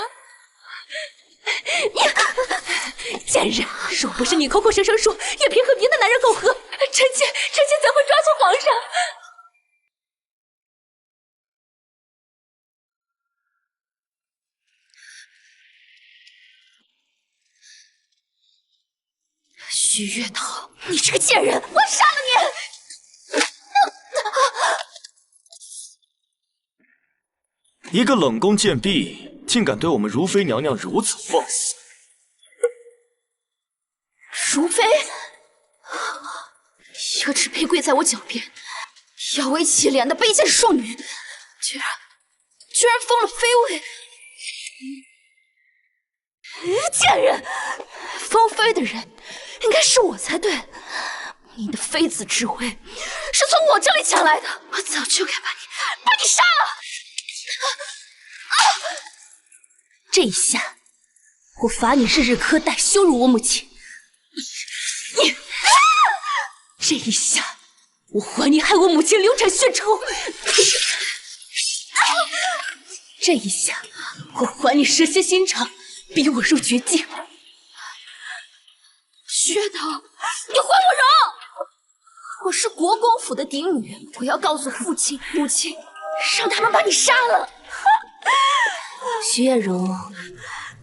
你贱人，若不是你口口声声说月嫔和别的男人苟合，臣妾怎会抓错皇上？徐月桃，你这个贱人，我杀了你！一个冷宫贱婢，竟敢对我们如妃娘娘如此放肆！如妃，一个只配跪在我脚边、摇尾乞怜的卑贱庶女，居然封了妃位！贱人，封妃的人应该是我才对。你的妃子之位是从我这里抢来的，我早就该把你杀了。这一下，我罚你日日苛待，羞辱我母亲。你，这一下，我还你害我母亲流产血仇。这一下，我还你蛇蝎心肠，逼我入绝境。薛桃，你还我饶！我是国公府的嫡女，我要告诉父亲、母亲，让他们把你杀了。徐月容，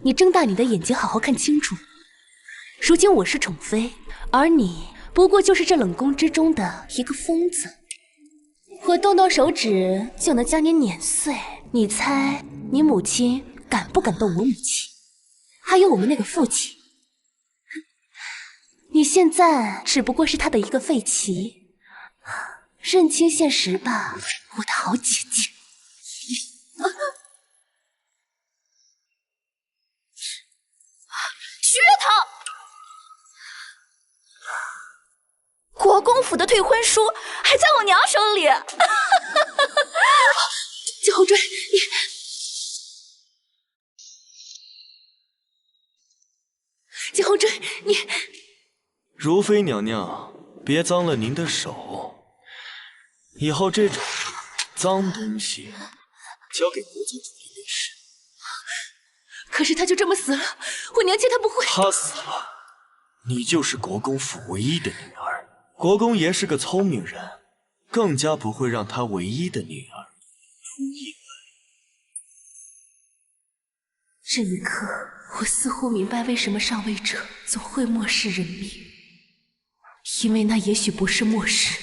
你睁大你的眼睛，好好看清楚。如今我是宠妃，而你不过就是这冷宫之中的一个疯子。我动动手指就能将你碾碎，你猜你母亲敢不敢动我母亲？还有我们那个父亲，你现在只不过是他的一个废棋，认清现实吧，我的好姐姐。薛桃，国公府的退婚书还在我娘手里。季后追，季后追，你。如妃娘娘，别脏了您的手。以后这种脏东西交给国家处理便是。可是他就这么死了，我娘亲她不会。他死了，你就是国公府唯一的女儿。国公爷是个聪明人，更加不会让他唯一的女儿出意外。这一刻，我似乎明白为什么上位者总会漠视人命，因为那也许不是漠视，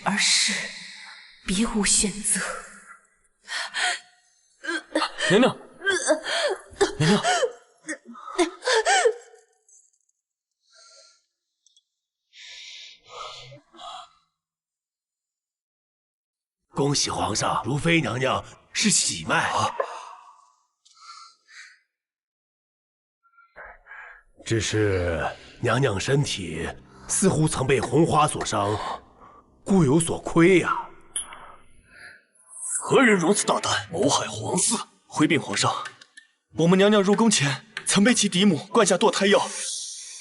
而是别无选择。娘娘，娘娘，恭喜皇上，如妃娘娘是喜脉。只是娘娘身体似乎曾被红花所伤，故有所亏呀。何人如此大胆，谋害皇嗣？回禀皇上，我们娘娘入宫前曾被其嫡母灌下堕胎药，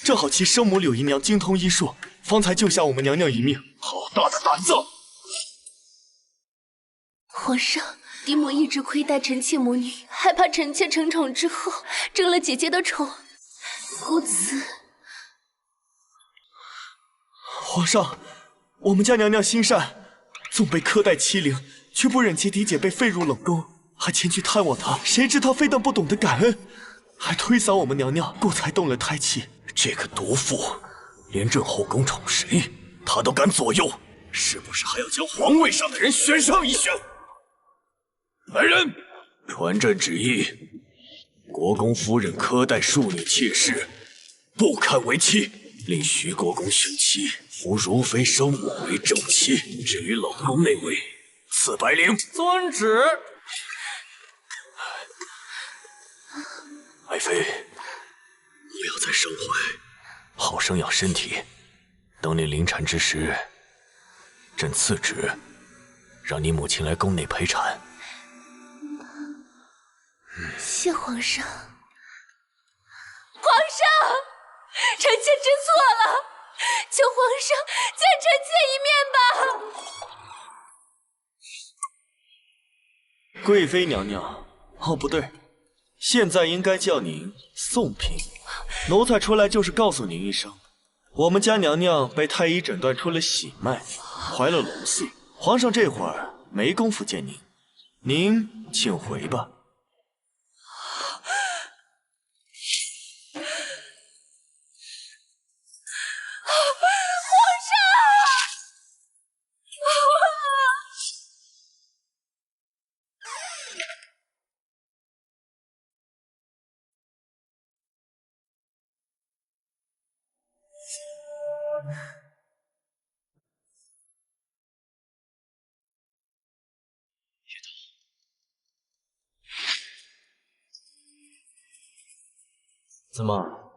正好其生母柳姨娘精通医术，方才救下我们娘娘一命。好大的胆子！皇上，嫡母一直亏待臣妾母女，害怕臣妾承宠之后争了姐姐的宠，故此。皇上，我们家娘娘心善，纵被苛待欺凌，却不忍其嫡姐被废入冷宫，还前去探望她。谁知她非但不懂得感恩，还推搡我们娘娘，故才动了胎气。这个毒妇，连朕后宫宠谁，她都敢左右，是不是还要将皇位上的人选上一选？来人，传朕旨意，国公夫人苛待庶女妾室，不堪为妻，令徐国公选妻，扶如妃生母为正妻。至于冷宫内卫，赐白绫。遵旨。爱妃，不要再生怀，好生养身体。等你临产之时，朕赐旨，让你母亲来宫内陪产。谢皇上。皇上，臣妾知错了，求皇上见臣妾一面吧。贵妃娘娘，哦不对，现在应该叫您宋嫔。奴才出来就是告诉您一声，我们家娘娘被太医诊断出了喜脉，怀了龙嗣。皇上这会儿没工夫见您，您请回吧。怎么，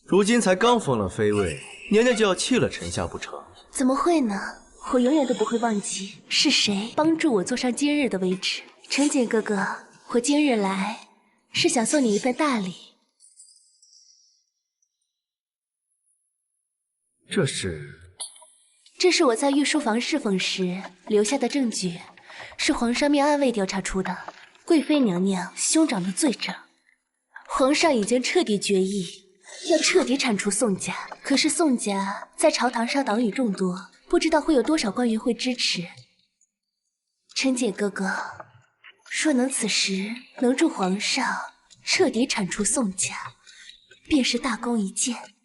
如今才刚封了妃位，娘娘就要弃了臣下不成？怎么会呢？我永远都不会忘记是谁帮助我坐上今日的位置。陈瑾哥哥，我今日来是想送你一份大礼。这是我在御书房侍奉时留下的证据，是皇上命暗卫调查出的。贵妃娘娘兄长的罪证，皇上已经彻底决议，要彻底铲除宋家。可是宋家在朝堂上党羽众多，不知道会有多少官员会支持。陈瑾哥哥，若能此时能助皇上彻底铲除宋家，便是大功一件。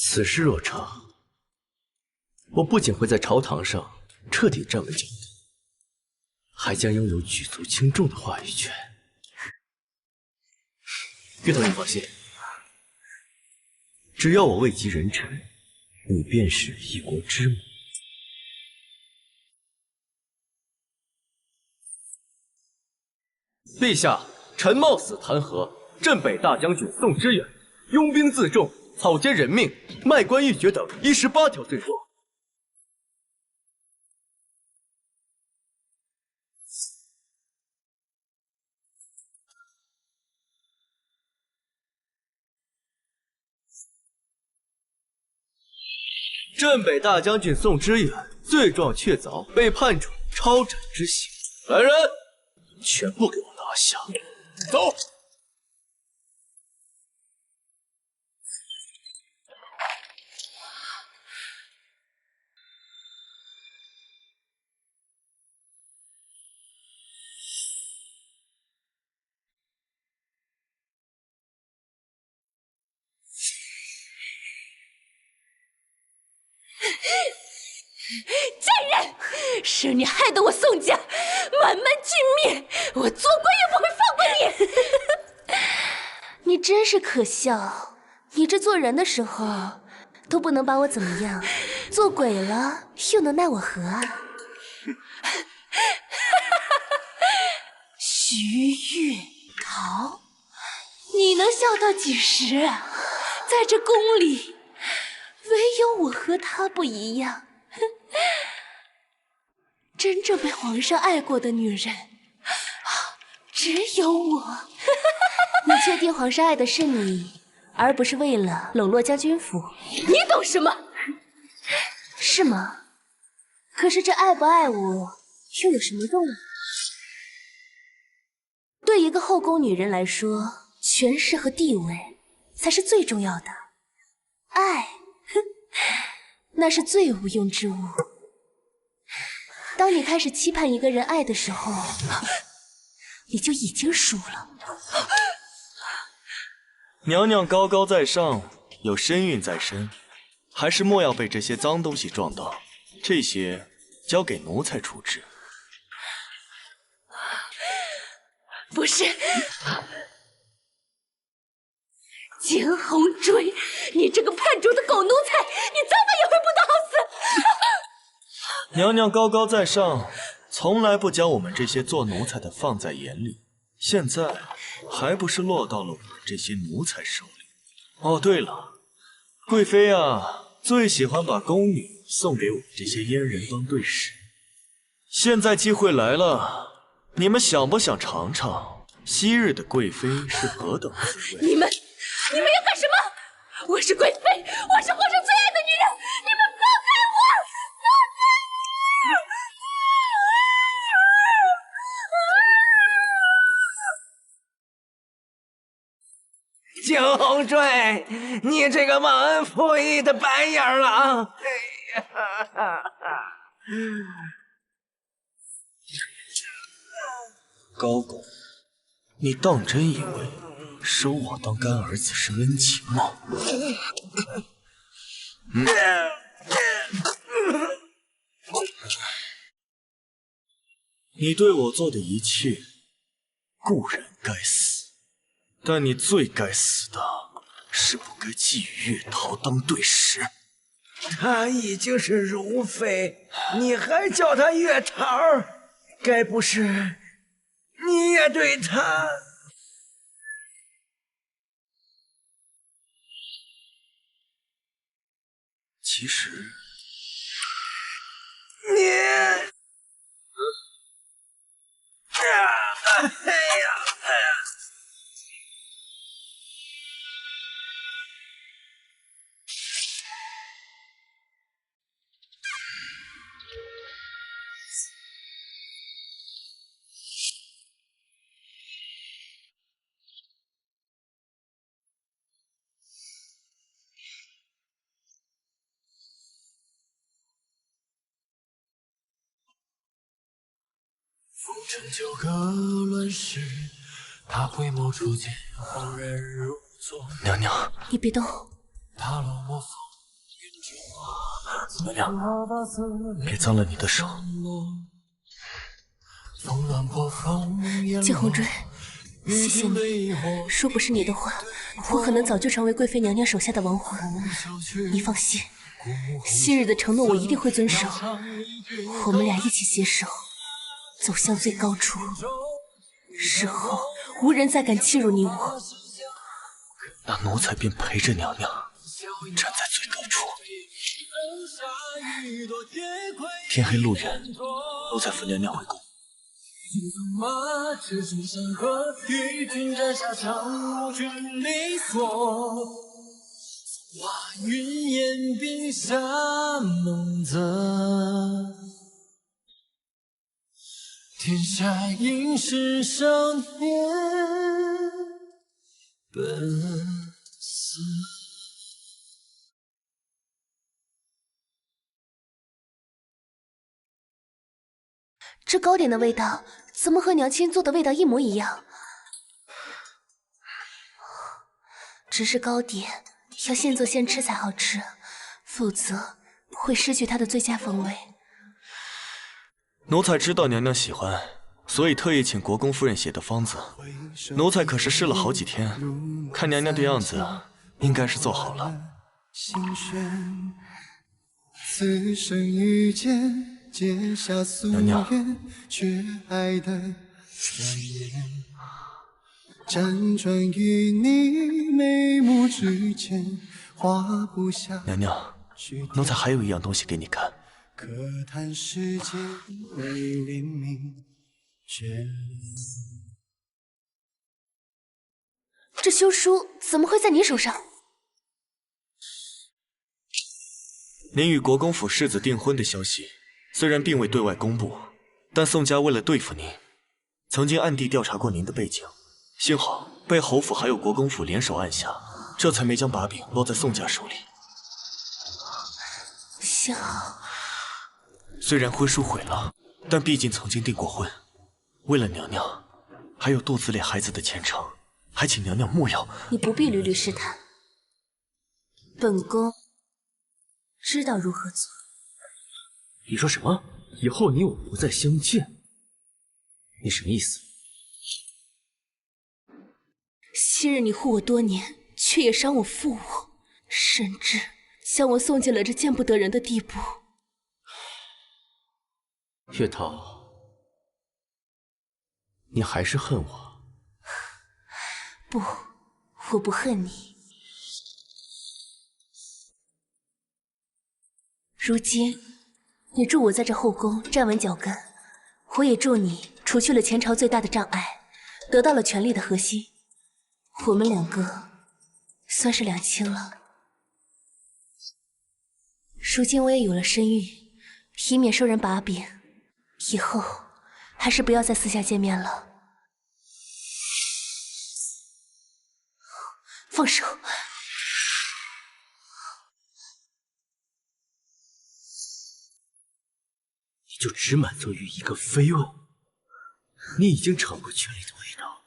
此事若成，我不仅会在朝堂上彻底站稳脚跟，还将拥有举足轻重的话语权。岳头，你放心，只要我位极人臣，你便是一国之母。陛下，臣冒死弹劾镇北大将军宋之远，拥兵自重，草菅人命，卖官鬻爵等118条罪状。镇北大将军宋之远罪状确凿，被判处抄斩之刑。来人，全部给我拿下！走。贱人，是你害得我宋家满门尽灭，我做鬼也不会放过你！你真是可笑，你这做人的时候都不能把我怎么样，做鬼了又能奈我何啊？徐玉桃，你能笑到几时啊？在这宫里，唯有我和他不一样。真正被皇上爱过的女人，只有我。你确定皇上爱的是你，而不是为了笼络将军府？你懂什么？是吗？可是这爱不爱我，又有什么用呢？对一个后宫女人来说，权势和地位才是最重要的。爱，哼，那是最无用之物。当你开始期盼一个人爱的时候，你就已经输了。娘娘高高在上，有身孕在身，还是莫要被这些脏东西撞到。这些交给奴才处置。不是，江红追，你这个叛主的狗奴才，你早晚也会不得好死！娘娘高高在上，从来不将我们这些做奴才的放在眼里，现在还不是落到了我们这些奴才手里。哦，对了，贵妃啊，最喜欢把宫女送给我们这些阉人当对食。现在机会来了，你们想不想尝尝昔日的贵妃是何等滋味？你们要干什么？我是贵妃，我是皇上最爱的女人，你们放开我！景红坠，你这个忘恩负义的白眼狼！哎呀！高公，你当真以为收我当干儿子是恩情吗？你对我做的一切固然该死，但你最该死的是不该觊觎月桃当对食。她已经是如妃，你还叫她月桃？该不是你也对她……其实，你……哎呀！风尘旧歌乱世，他回眸初见，恍然如昨。娘娘，你别动。踏落魔峰，娘娘，别脏了你的手。风乱波峰，剑红锥，谢谢你。若不是你的话，我可能早就成为贵妃娘娘手下的亡魂。你放心，昔日的承诺我一定会遵守。我们俩一起携手，走向最高处，日后无人再敢欺辱你我。那奴才便陪着娘娘站在最高处。天黑路远，奴才扶娘娘回宫。赤金山河，与君斩下长无君离索。花云烟，冰下梦泽。天下应是少年本色。这糕点的味道怎么和娘亲做的味道一模一样？只是糕点要现做现吃才好吃，否则会失去它的最佳风味。奴才知道娘娘喜欢，所以特意请国公夫人写的方子。奴才可是试了好几天，看娘娘的样子，应该是做好了。此生遇见。结下夙愿，却爱得转眼，辗转于你眉目之间，画不下。娘娘，奴才还有一样东西给你看。可叹世间为怜悯，这休书怎么会在你手上？您与国公府世子订婚的消息。虽然并未对外公布，但宋家为了对付您，曾经暗地调查过您的背景，幸好被侯府还有国公府联手按下，这才没将把柄落在宋家手里。幸好。虽然婚书毁了，但毕竟曾经订过婚，为了娘娘，还有肚子里孩子的前程，还请娘娘莫要。你不必屡屡试探，本宫知道如何做。你说什么？以后你我不再相见？你什么意思？昔日你护我多年，却也伤我负我，甚至将我送进了这见不得人的地步。月桃，你还是恨我？不，我不恨你。如今你助我在这后宫站稳脚跟，我也助你除去了前朝最大的障碍，得到了权力的核心。我们两个算是两清了。如今我也有了身孕，以免受人把柄，以后还是不要再私下见面了。放手！就只满足于一个妃翁？你已经尝过权力的味道，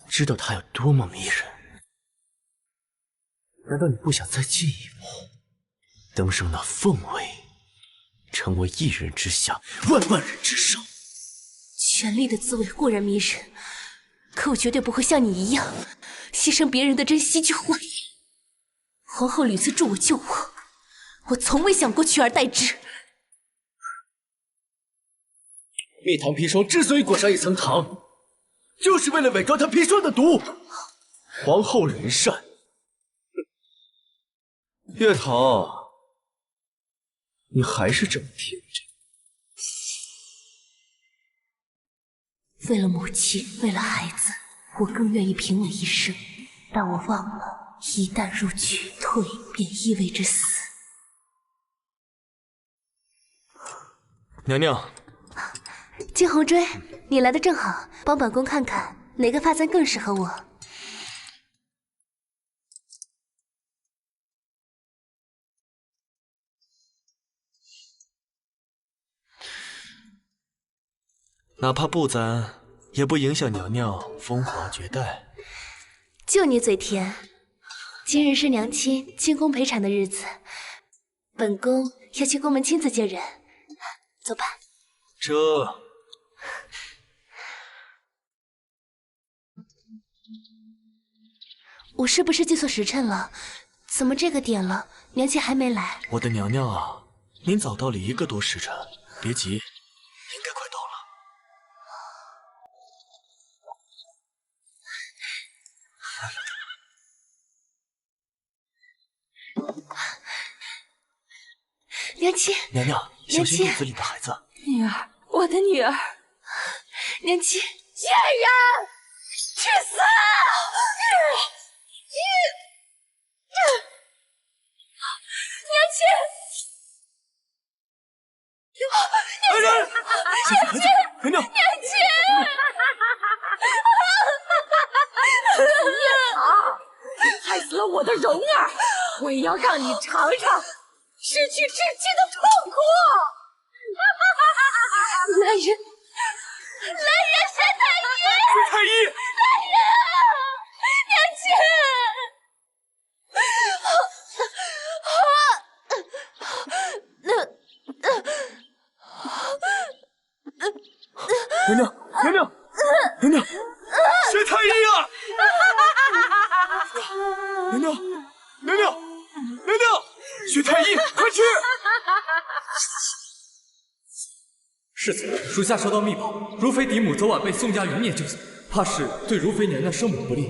知道它有多么迷人。难道你不想再进一步，登上那凤位，成为一人之下，万万人之上？权力的滋味固然迷人，可我绝对不会像你一样，牺牲别人的珍惜去换。皇后屡次助我救我，我从未想过取而代之。蜜糖砒霜之所以裹上一层糖，就是为了伪装它砒霜的毒。皇后人善，月桃，你还是这么天真。为了母亲，为了孩子，我更愿意平稳一生。但我忘了，一旦入局，退便意味着死。娘娘，金红锥，你来的正好，帮本宫看看哪个发簪更适合我。哪怕不簪，也不影响娘娘风华绝代。就你嘴甜。今日是娘亲进宫陪产的日子，本宫要去宫门亲自接人。走吧。这……我是不是记错时辰了？怎么这个点了，娘亲还没来？我的娘娘啊，您早到了1个多时辰，别急，应该快到了。娘亲，娘娘，小心肚子里的孩子。女儿，我的女儿，娘亲，贱人，去死！娘亲，娘娘，娘亲，叶桃，你害死了我的蓉儿，我也要让你尝尝失去至亲的痛苦！来人，薛太医！薛太医！来人，娘亲！娘娘，娘娘，娘娘，薛太医啊！娘娘，娘娘，娘娘，薛太医，快去！世子，属下收到密报，如妃嫡母昨晚被宋家余孽救下，怕是对如妃娘娘生母不利。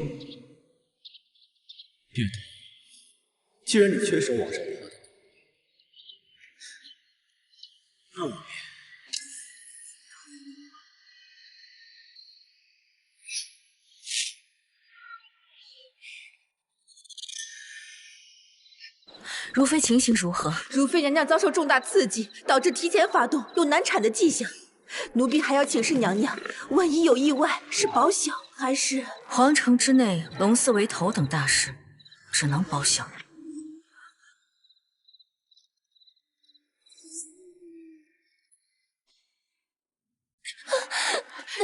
月桃，既然你缺少往上爬的，那我便……如妃情形如何？如妃娘娘遭受重大刺激，导致提前发动，有难产的迹象。奴婢还要请示娘娘，万一有意外，是保晓还是……皇城之内，龙嗣为头等大事，只能保晓。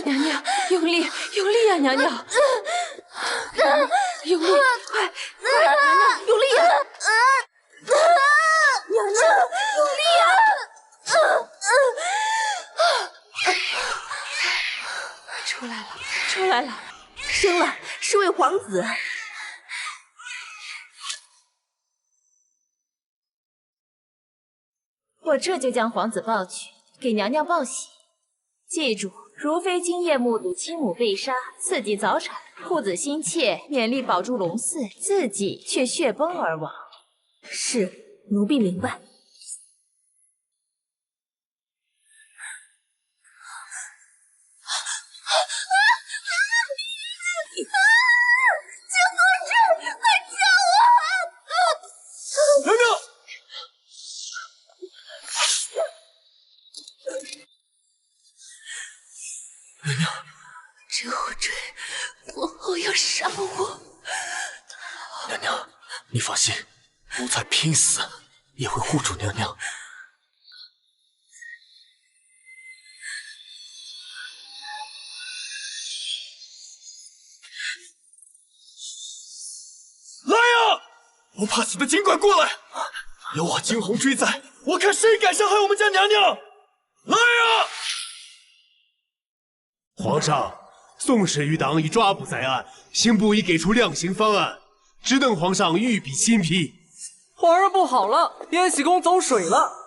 娘娘，用力，用力啊！娘娘，用力，快，娘娘，用力啊！娘娘，用力啊！出来了，出来了，生了，是位皇子。我这就将皇子抱去，给娘娘报喜。记住，如妃今夜目睹亲母被杀，刺激早产，护子心切，勉力保住龙嗣，自己却血崩而亡。是，奴婢明白。金公主，快救我！娘娘。娘娘，甄后追，皇后要杀我！娘娘，你放心，奴才拼死也会护住娘娘。来呀！不怕死的尽管过来！有我惊鸿追在，我看谁敢伤害我们家娘娘！来呀！皇上，宋氏余党已抓捕在案，刑部已给出量刑方案，只等皇上御笔亲批。皇上不好了，延禧宫走水了。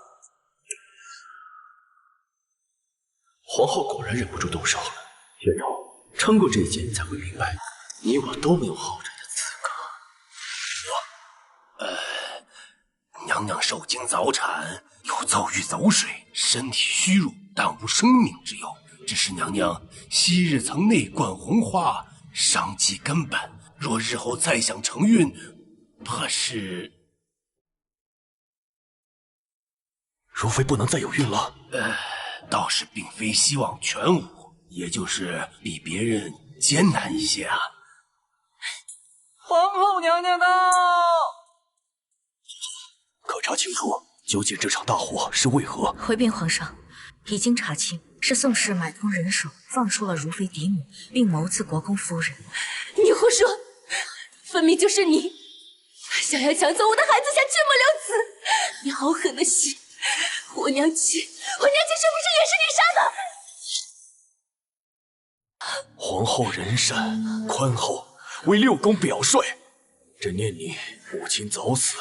皇后果然忍不住动手了。月头，撑过这一劫，你才会明白，你我都没有后者的资格。娘娘受惊早产，又遭遇走水，身体虚弱，但无生命之忧。只是娘娘昔日曾内灌红花，伤及根本。若日后再想承孕，怕是……如妃不能再有孕了。倒是并非希望全无，也就是比别人艰难一些啊。皇后娘娘到！可查清楚，究竟这场大火是为何？回禀皇上，已经查清，是宋氏买通人手，放出了如妃嫡母，并谋刺国公夫人。你胡说，分明就是你，想要抢走我的孩子，想这么留此，你好狠的心！我娘亲是不是也是你杀的？皇后仁善宽厚，为六宫表率。朕念你母亲早死，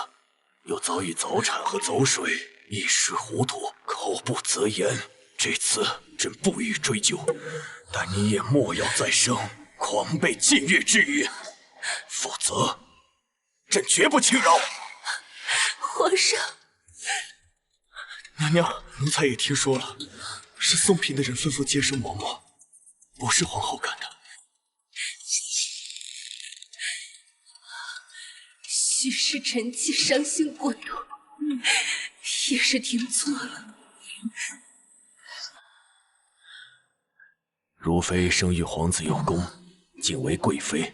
又遭遇早产和走水，一时糊涂，口不择言。这次朕不予追究，但你也莫要再生狂悖僭越之语，否则朕绝不轻饶。皇上。娘娘，奴才也听说了，是宋嫔的人吩咐接生嬷嬷，不是皇后干的。许是臣妾伤心过度，也是听错了。如妃生育皇子有功，晋为贵妃。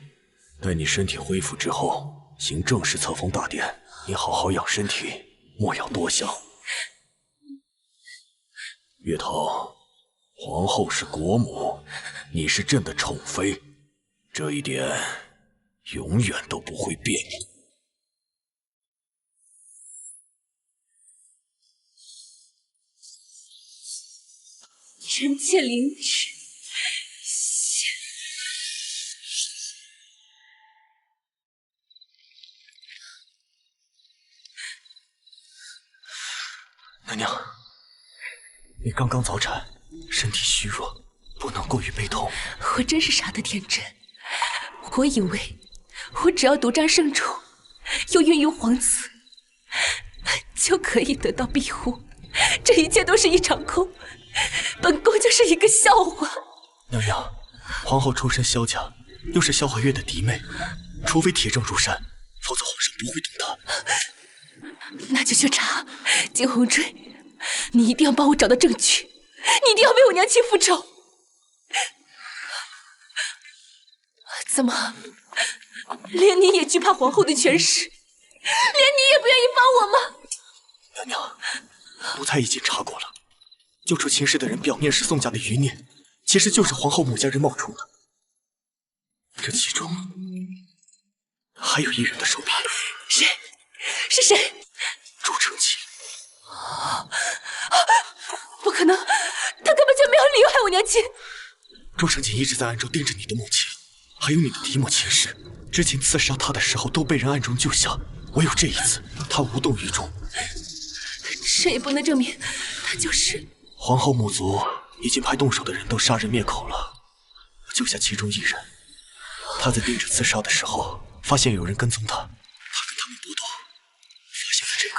待你身体恢复之后，行正式册封大典。你好好养身体，莫要多想。月桃，皇后是国母，你是朕的宠妃，这一点永远都不会变。臣妾领旨。娘娘，你刚刚早产，身体虚弱，不能过于悲痛。我真是傻得天真，我以为我只要独占圣宠，又孕育皇子，就可以得到庇护。这一切都是一场空，本宫就是一个笑话。娘娘，皇后出身萧家，又是萧怀月的嫡妹，除非铁证如山，否则皇上不会动她。那就去查金红坠，你一定要帮我找到证据，你一定要为我娘亲复仇。怎么，连你也惧怕皇后的权势，连你也不愿意帮我吗？娘娘，奴才已经查过了，救出秦氏的人表面是宋家的余孽，其实就是皇后母家人冒充的。这其中还有一人的手笔。谁？是谁？朱承启。不可能，他根本就没有理由害我娘亲。朱承启一直在暗中盯着你的母亲，还有你的嫡母秦氏。之前刺杀她的时候都被人暗中救下，唯有这一次，她无动于衷。这也不能证明她就是皇后母族已经派动手的人都杀人灭口了，救下其中一人。她在盯着刺杀的时候，发现有人跟踪她，她跟他们搏斗，发现了这个。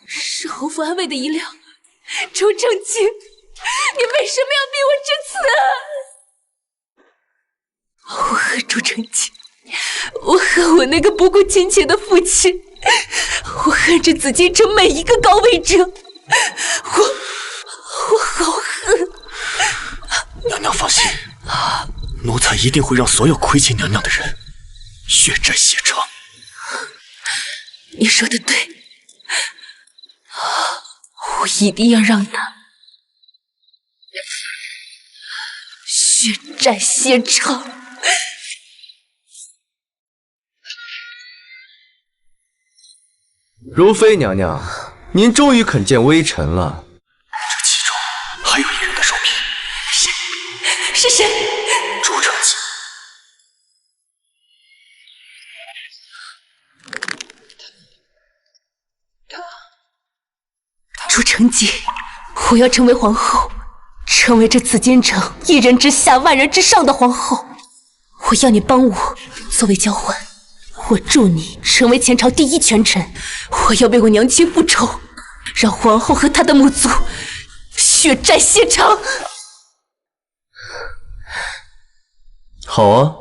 是侯府安卫的遗料。朱正清，你为什么要逼我至此？我恨朱正清，我恨我那个不顾亲情的父亲，我恨着紫禁城每一个高位者，我好恨。娘娘放心，奴才一定会让所有亏欠娘娘的人血债血偿。你说的对，我一定要让他血债血偿。如妃娘娘，您终于肯见微臣了。这其中还有一人的手笔。谁？是谁？朱成基。朱成基，我要成为皇后，成为这紫禁城一人之下万人之上的皇后。我要你帮我，作为交换，我助你成为前朝第一权臣。我要为我娘亲复仇，让皇后和她的母族血债血偿。好啊，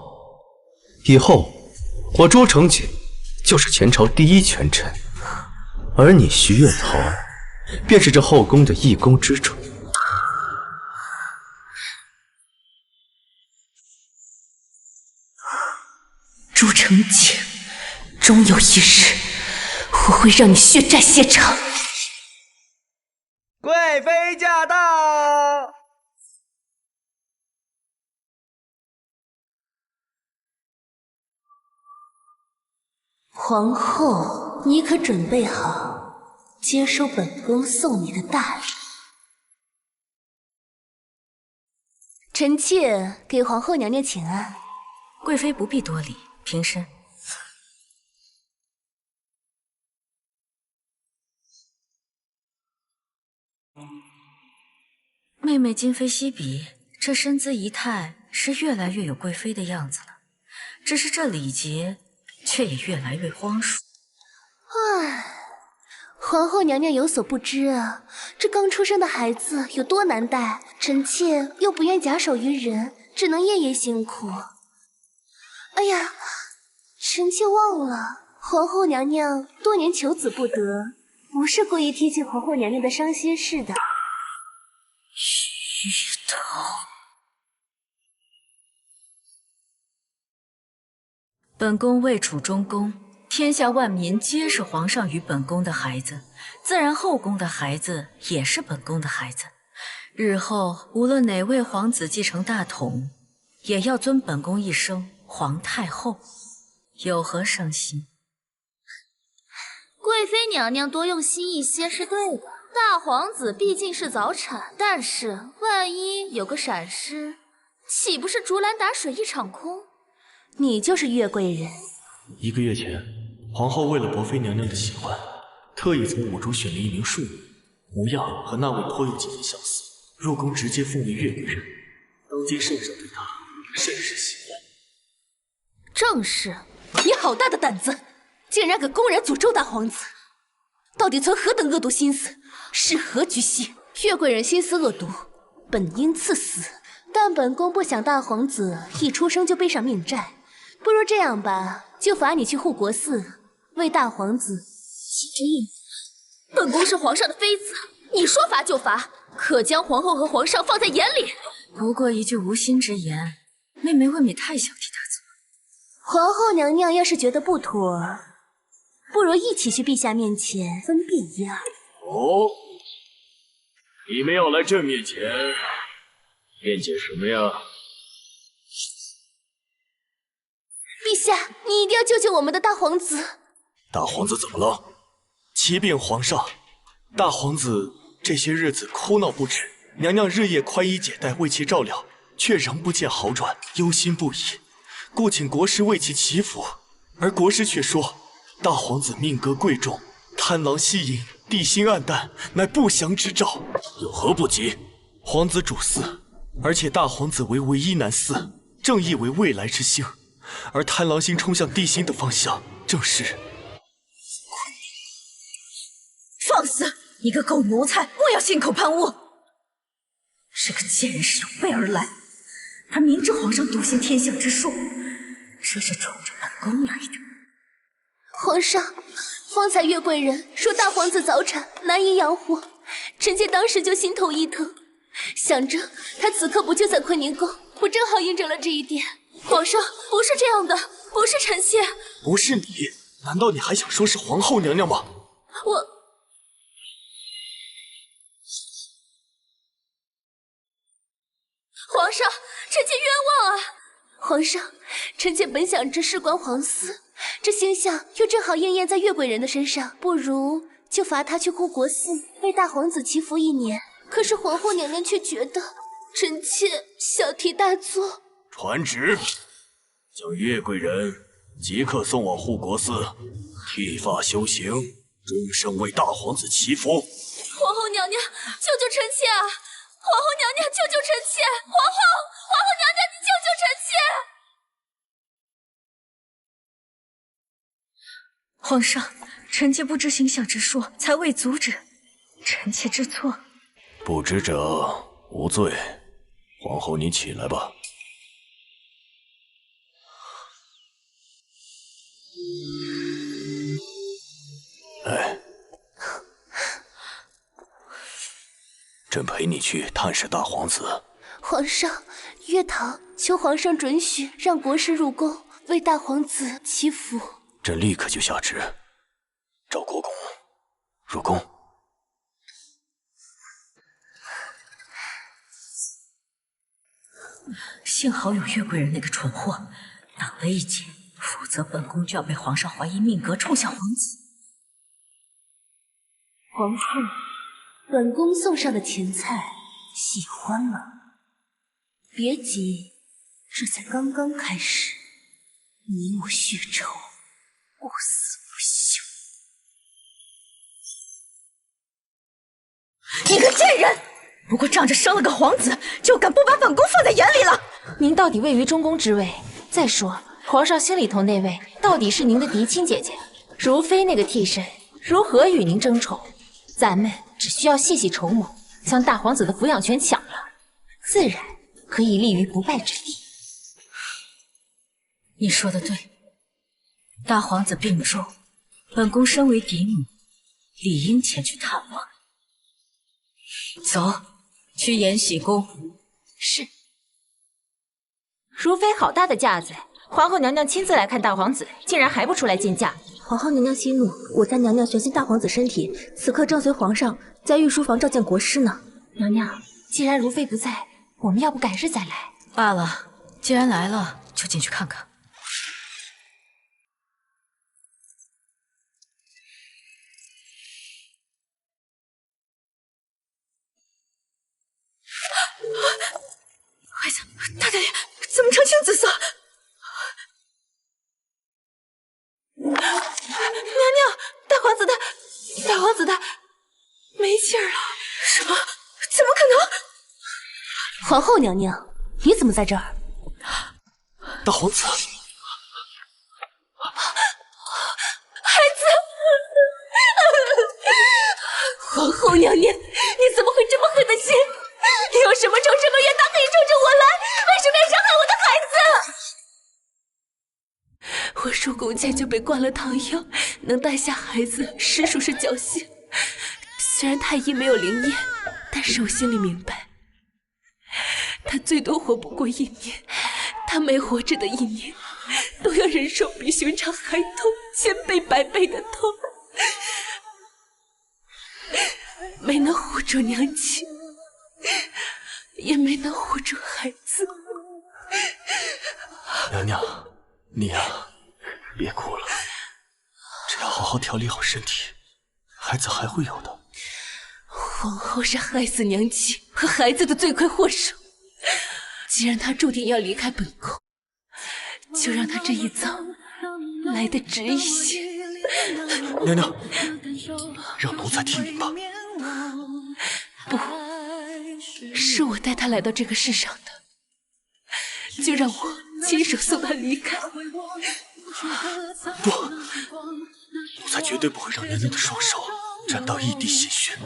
以后我朱成锦就是前朝第一权臣，而你徐月桃便是这后宫的一宫之主。朱成锦，终有一日，我会让你血债血偿。贵妃驾到！皇后，你可准备好接收本宫送你的大礼？臣妾给皇后娘娘请安。贵妃不必多礼，平身。妹妹今非昔比，这身姿仪态是越来越有贵妃的样子了，只是这礼节却也越来越荒疏。唉，皇后娘娘有所不知啊，这刚出生的孩子有多难带，臣妾又不愿假手于人，只能夜夜辛苦。哎呀，臣妾忘了，皇后娘娘多年求子不得，不是故意提起皇后娘娘的伤心事的。徐桃，本宫位处中宫，天下万民皆是皇上与本宫的孩子，自然后宫的孩子也是本宫的孩子。日后无论哪位皇子继承大统，也要尊本宫一声皇太后，有何伤心？贵妃娘娘多用心一些是对的。大皇子毕竟是早产，但是万一有个闪失，岂不是竹篮打水一场空？你就是月贵人。1个月前，皇后为了博妃娘娘的喜欢，特意从我中选了一名庶女，模样和那位颇有几分相似，入宫直接封为月贵人。当今圣上对她甚是喜欢。正是，你好大的胆子，竟然敢公然诅咒大皇子！到底存何等恶毒心思？是何居心？月贵人心思恶毒，本应赐死，但本宫不想大皇子一出生就背上命债，不如这样吧，就罚你去护国寺，为大皇子洗这印。本宫是皇上的妃子，你说罚就罚，可将皇后和皇上放在眼里。不过一句无心之言，妹妹未免太想替她做。皇后娘娘要是觉得不妥，不如一起去陛下面前分辨一二。哦，你们要来朕面前辩解什么呀？陛下，你一定要救救我们的大皇子！大皇子怎么了？启禀皇上，大皇子这些日子哭闹不止，娘娘日夜宽衣解带为其照料，却仍不见好转，忧心不已，故请国师为其祈福。而国师却说，大皇子命格贵重，贪狼吸引，地心暗淡，乃不祥之兆。有何不吉？皇子主祀，而且大皇子为唯一男嗣，正义为未来之星，而贪狼星冲向地心的方向，正是。放肆！你个狗奴才，莫要信口喷雾！这个贱人是有备而来，他明知皇上笃信天下之术，这是冲着本宫来的。皇上，方才月贵人说大皇子早产，难以养活，臣妾当时就心头一疼，想着他此刻不就在坤宁宫，我正好印证了这一点。皇上，不是这样的，不是臣妾。不是你？难道你还想说是皇后娘娘吗？皇上，臣妾冤枉啊！皇上，臣妾本想着事关皇嗣，这星象又正好应验在月贵人的身上，不如就罚她去护国寺为大皇子祈福1年。可是皇后娘娘却觉得臣妾小题大做。传旨，将月贵人即刻送往护国寺，剃发修行，终生为大皇子祈福。皇后娘娘，救救臣妾啊！皇后娘娘，救救臣妾！皇后娘娘，你救救臣妾！皇上，臣妾不知行孝之说，才未阻止，臣妾知错。不知者无罪。皇后，你起来吧。来，朕陪你去探视大皇子。皇上，月桃求皇上准许让国师入宫为大皇子祈福。朕立刻就下旨，召国公入宫。幸好有月贵人那个蠢货挡了一劫，否则本宫就要被皇上怀疑命格冲向皇子。皇后，本宫送上的钱财喜欢吗？别急，这才刚刚开始，你我血仇不死不休。你个贱人！不过仗着生了个皇子，就敢不把本宫放在眼里了？您到底位于中宫之位，再说皇上心里头那位到底是您的嫡亲姐姐，如妃那个替身如何与您争宠？咱们只需要细细筹谋，将大皇子的抚养权抢了，自然可以立于不败之地。你说的对，大皇子病重，本宫身为嫡母，理应前去探望。走，去延禧宫。是。如妃好大的架子，皇后娘娘亲自来看大皇子，竟然还不出来见驾。皇后娘娘息怒，我家娘娘悬心大皇子身体，此刻正随皇上在御书房召见国师呢。娘娘，既然如妃不在，我们要不改日再来？罢了，既然来了，就进去看看。孩子，他的脸怎么呈青紫色？娘娘，大皇子的没气儿了。什么？怎么可能？皇后娘娘，你怎么在这儿？大皇子，孩子，皇后娘娘，你怎么会这么狠的心？你有什么仇什么怨，他可以冲着我来，为什么要伤害我的孩子？我入宫前就被灌了糖药，能带下孩子实属是侥幸。虽然太医没有灵验，但是我心里明白，他最多活不过1年，他每活着的1年，都要忍受比寻常还痛1000倍100倍的痛，没能护住娘亲，也没能护住孩子。娘娘，你呀，别哭了，只要好好调理好身体，孩子还会有的。皇后是害死娘亲和孩子的罪魁祸首，既然她注定要离开本宫，就让她这一走来得值一些。娘娘，让奴才替您吧。不，是我带她来到这个世上的，就让我亲手送她离开。不，奴才绝对不会让娘娘的双手沾到一滴鲜血。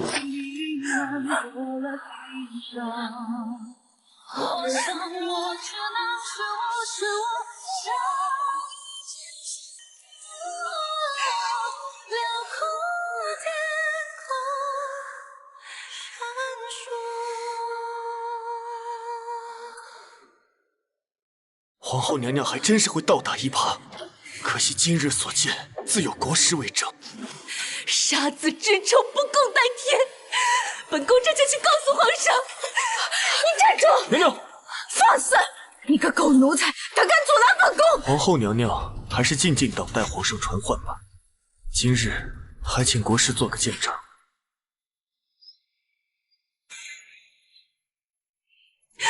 皇后娘娘还真是会倒打一耙，可惜今日所见，自有国师为证。杀子之仇，不共戴天。本宫这就去告诉皇上。你站住！娘娘，放肆！你个狗奴才，胆敢阻拦本宫！皇后娘娘还是静静等待皇上传唤吧。今日还请国师做个见证。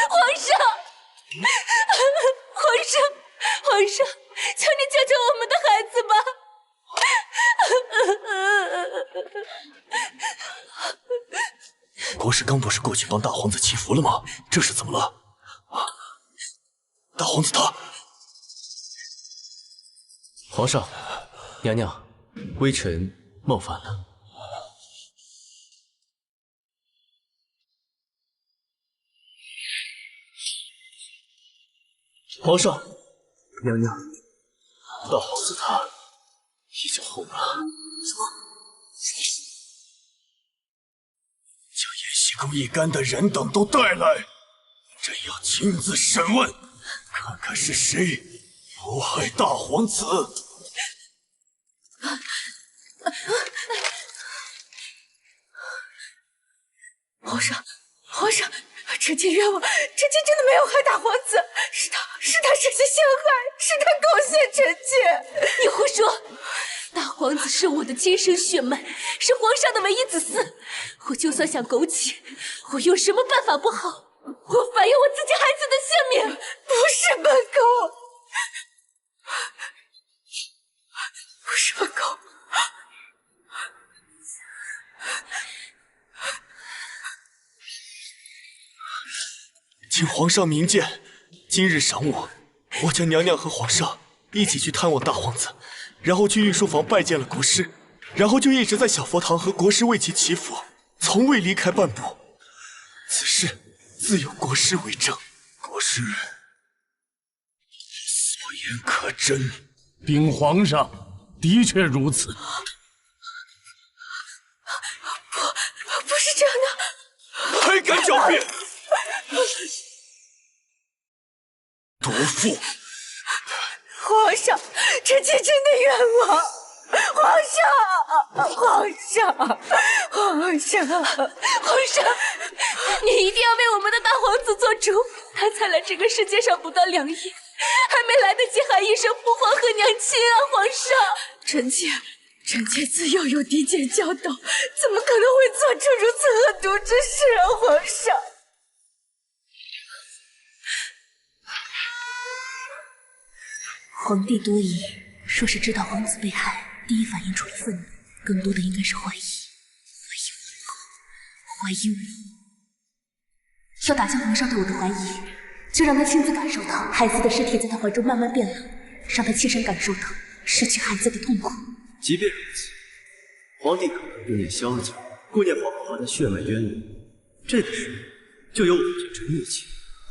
皇上，皇上，求你救救我们的孩子吧！国师刚不是过去帮大皇子祈福了吗？这是怎么了？啊！大皇子他……皇上，娘娘，微臣冒犯了。皇上，娘娘，大皇子他已经红了。什么？将延禧宫一干的人等都带来，朕要亲自审问，看看是谁谋害大皇子。皇上，臣妾冤枉，臣妾真的没有害大皇子，是他设下陷害，是他构陷臣妾。你胡说！大皇子是我的亲生血脉，是皇上的唯一子嗣。我就算想苟且，我有什么办法不好？我反要我自己孩子的性命，不是本宫，不是本宫。请皇上明鉴，今日晌午，我将娘娘和皇上一起去探望大皇子，然后去御书房拜见了国师，然后就一直在小佛堂和国师为其祈福，从未离开半步。此事自有国师为证。国师所言可真？禀皇上，的确如此。不是这样的，还敢狡辩！毒妇！皇上，臣妾真的冤枉！皇上，你一定要为我们的大皇子做主。他才来这个世界上不到2夜，还没来得及喊一声父皇和娘亲啊！皇上，臣妾自幼有嫡姐教导，怎么可能会做出如此恶毒之事啊！皇上。皇帝多疑，说是知道皇子被害，第一反应除了愤怒，更多的应该是怀疑我。要打消皇上对我的怀疑，就让他亲自感受到孩子的尸体在他怀中慢慢变冷，让他亲身感受到失去孩子的痛苦。即便如此，皇帝可能顾念萧家，顾念皇后和他血脉渊源，这个时候就由我秉承义气，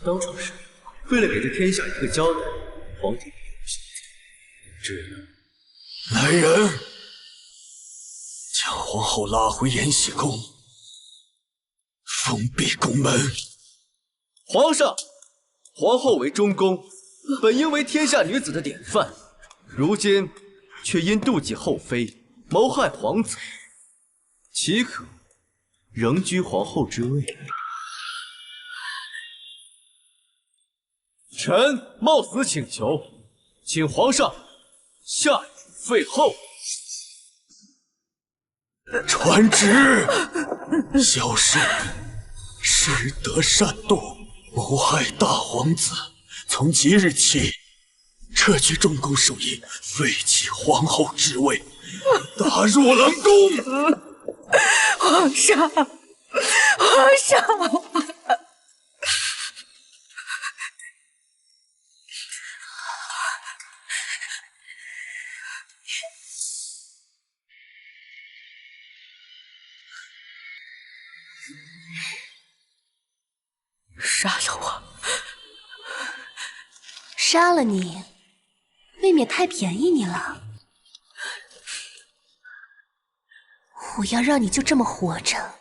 当场审问。为了给这天下一个交代，皇帝只能来人，将皇后拉回延禧宫，封闭宫门。皇上，皇后为中宫，本应为天下女子的典范，如今却因妒忌后妃，谋害皇子，岂可仍居皇后之位？臣冒死请求，请皇上下旨废后。传旨，萧氏失德善妒，谋害大皇子，从即日起撤去中宫授意，废弃皇后之位，打入冷宫。皇上，杀了我！杀了你，未免太便宜你了。我要让你就这么活着，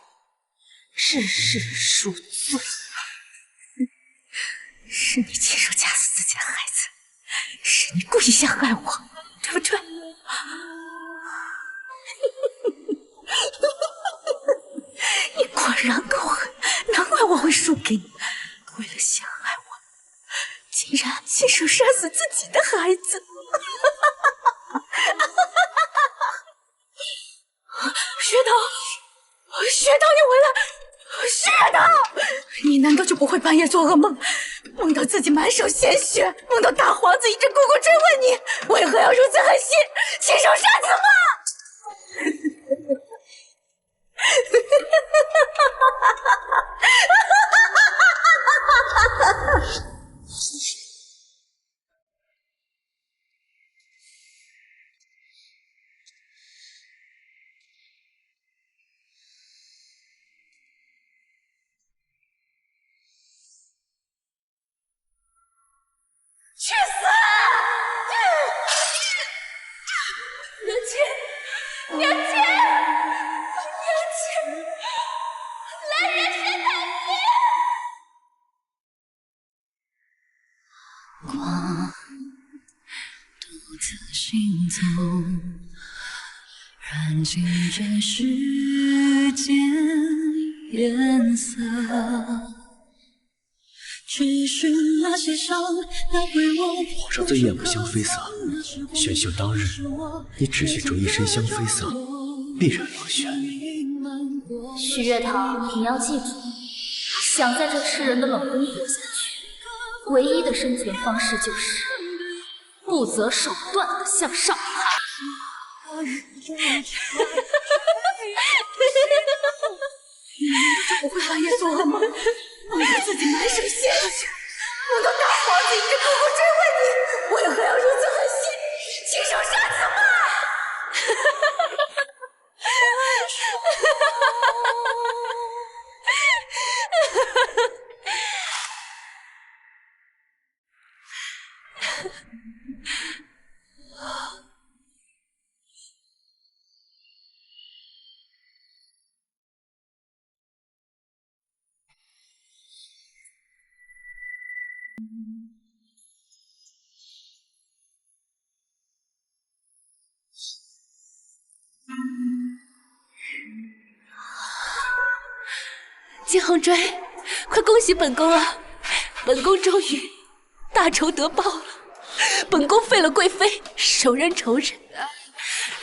日日赎罪。是你亲手掐死自己的孩子，是你故意陷害我，对不对？你果然够狠，难怪我会输给你。为了陷害我，竟然亲手杀死自己的孩子。学堂，你回来！是的，你难道就不会半夜做噩梦，梦到自己满手鲜血，梦到大皇子一阵咕咕追问你，为何要如此狠心，亲手杀子吗？去死！娘亲，娘亲，娘亲，来人是太光独自行走，燃尽这世间颜色。只是那些伤带回我。皇上最厌恶香妃色，选秀当日，你只需着一身香妃色，必然落选。许月桃，你要记住，想在这吃人的冷宫活下去，唯一的生存方式就是不择手段的向上爬。你难道就不会半夜做噩梦，梦到自己满手鲜血，梦到大皇子一直苦苦追问你，为何要如此狠心，亲手杀子吗？金红锥，快恭喜本宫啊！本宫终于大仇得报了，本宫废了贵妃，手刃仇人，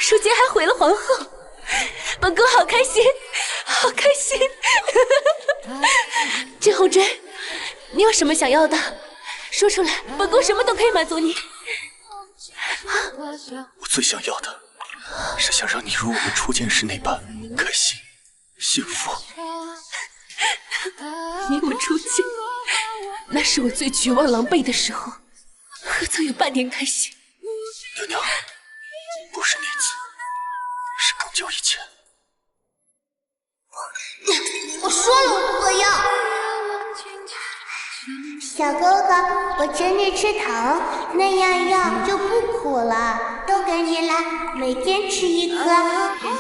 如今还毁了皇后，本宫好开心，好开心！金红锥，你有什么想要的？说出来，本宫什么都可以满足你。我最想要的是想让你如我们初见时那般开心、幸福。你我初见，那是我最绝望狼狈的时候，何曾有半点开心？娘娘，不是那次，是更久以前。我说了我不要。小哥哥，我请你吃糖，那样药就不苦了。都给你了，每天吃一颗，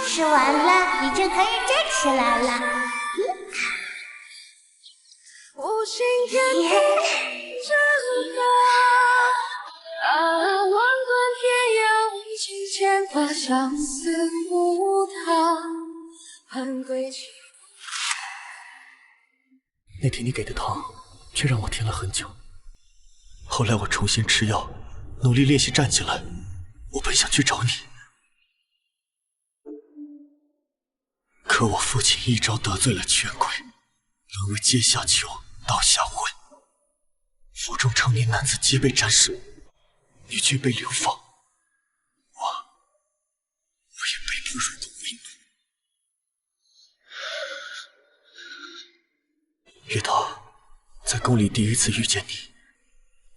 吃完了你就可以站起来了。无心天地之歌，万贯天涯无尽牵挂，相思无他，盼归期。那天你给的糖，却让我甜了很久。后来我重新吃药，努力练习站起来。我本想去找你，可我父亲一招得罪了权贵，沦为阶下囚，刀下魂。府中成年男子皆被斩首，你却被流放，我也被迫入宫为奴。月桃，在宫里第一次遇见你，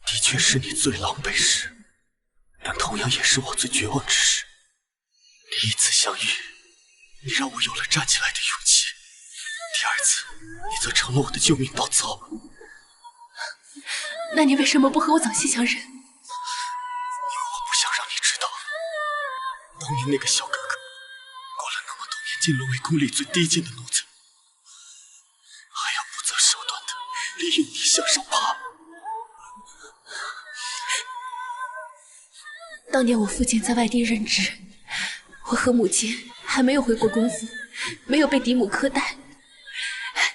的确是你最狼狈时，但同样也是我最绝望之时。第一次相遇，你让我有了站起来的勇气；第二次，你则成了我的救命稻草。那你为什么不和我早些相认？因为我不想让你知道，当年那个小哥哥过了那么多年，竟沦为宫里最低贱的奴才，还要不择手段的利用你向上爬。当年我父亲在外地任职，我和母亲还没有回过宫府，没有被嫡母苛待，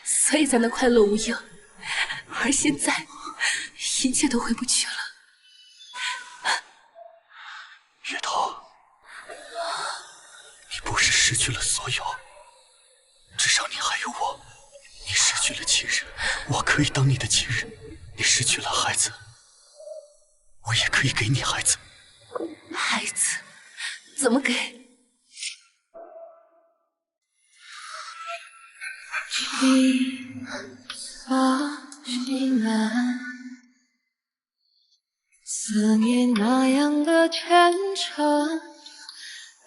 所以才能快乐无忧。而现在，一切都回不去了。月桃，你不是失去了所有，至少你还有我，你我可以当你的亲人，你失去了孩子，我也可以给你孩子。孩子怎么给？心安，思念那样的虔诚，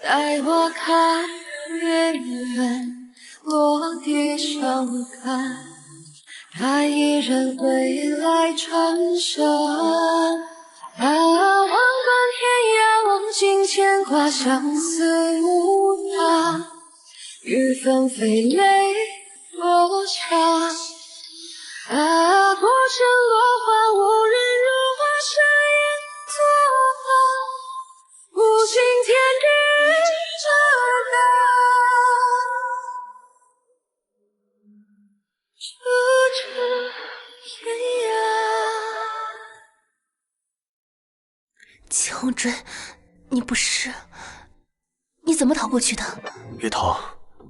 带我看月圆落地生根，爱一人未来转身。望断天涯，望尽牵挂，相思无他，雨纷飞泪落下。多情落花，无人入画，誓言作罢，无心天地之大，咫尺天涯。秦红追，你不是？你怎么逃过去的？月桃，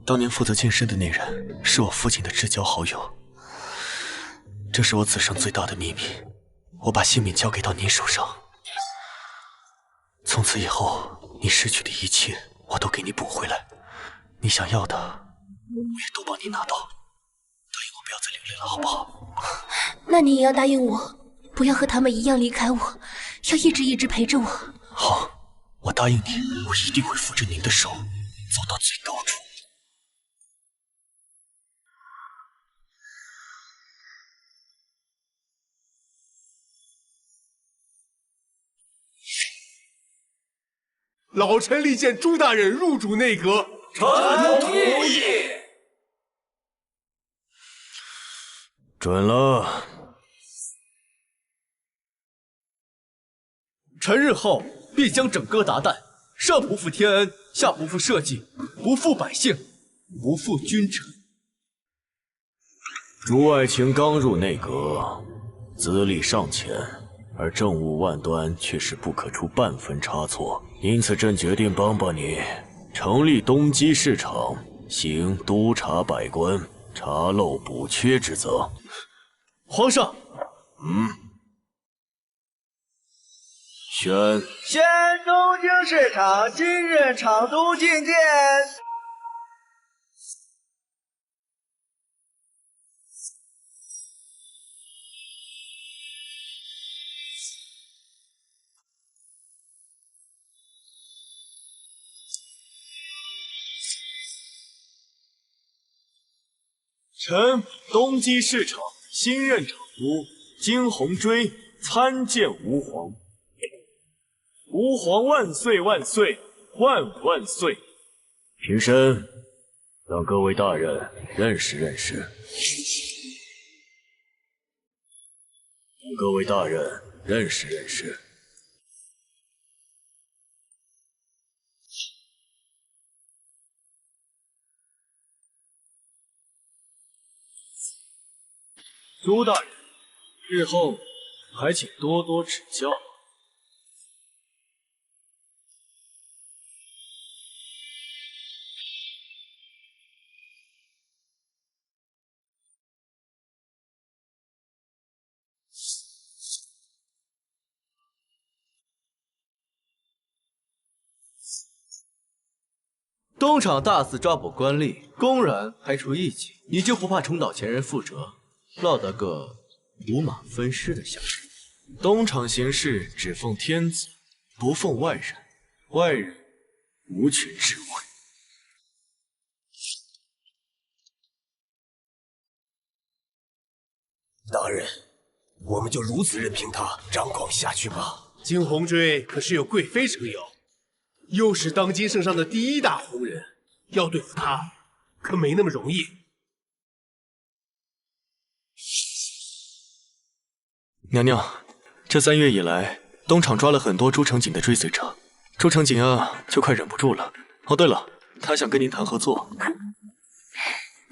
当年负责健身的那人是我父亲的至交好友。这是我此生最大的秘密，我把性命交给到您手上。从此以后，你失去的一切，我都给你补回来。你想要的，我也都帮你拿到。答应我不要再流泪了，好不好？那你也要答应我，不要和他们一样离开我，要一直陪着我。好，我答应你，我一定会扶着您的手，走到最高处。老臣力荐朱大人入主内阁。臣同意。准了。臣日后必将整戈达旦，上不负天恩，下不负社稷，不负百姓，不负君臣。朱爱卿刚入内阁，资历尚浅，而政务万端却是不可出半分差错。因此，朕决定帮帮你，成立东畿市场，行督察百官、查漏补缺之责。皇上，宣东京市场新任场督觐见。臣东畿市场新任场督金鸿追参见吾皇。吾皇万岁万岁万万岁！平身，让各位大人认识认识。让各位大人认识认识。朱大人，日后还请多多指教。东厂大肆抓捕官吏，公然排除异己，你就不怕重蹈前人覆辙，落得个五马分尸的下场？东厂行事只奉天子，不奉外人，外人无权质问。大人，我们就如此任凭他张狂下去吧。金鸿追可是有贵妃撑腰，又是当今圣上的第一大红人，要对付他可没那么容易。娘娘，这3月以来，东厂抓了很多朱成景的追随者，朱成景啊，就快忍不住了。哦，对了，他想跟您谈合作。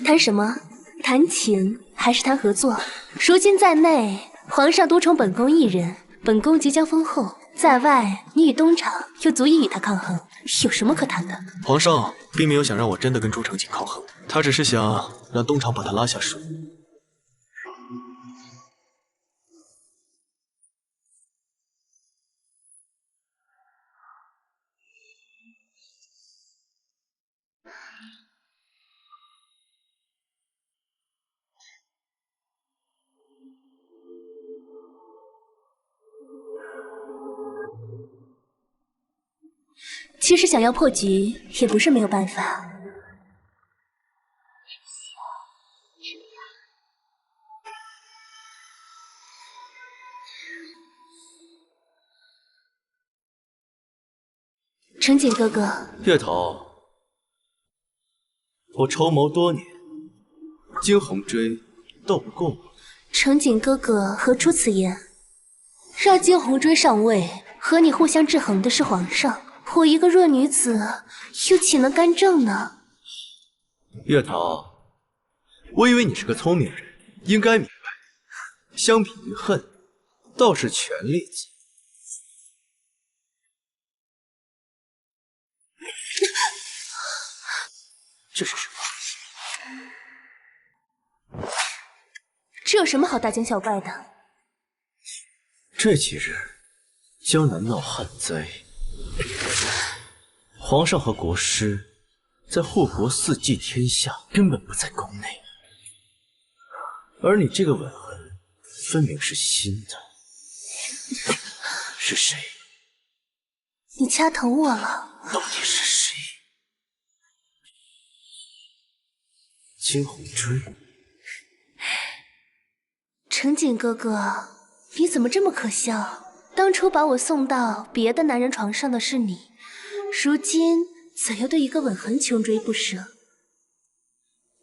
谈什么？谈情还是谈合作？如今在内，皇上独宠本宫一人，本宫即将封后，在外你与东厂又足以与他抗衡，有什么可谈的？皇上并没有想让我真的跟朱成景抗衡，他只是想让东厂把他拉下水。其实想要破局也不是没有办法。程锦哥哥，月桃，我筹谋多年，惊鸿追斗不过我。程锦哥哥何出此言？让惊鸿追上位，和你互相制衡的是皇上，我一个弱女子，又岂能干政呢？月桃，我以为你是个聪明人，应该明白，相比于恨，倒是权力字。这是什么？这有什么好大惊小怪的？这几日江南闹旱灾，皇上和国师在护国四季天下，根本不在宫内。而你这个吻痕，分明是新的。是谁？你掐疼我了。到底是谁？惊鸿追，程锦哥哥，你怎么这么可笑？当初把我送到别的男人床上的是你，如今怎又对一个吻痕穷追不舍？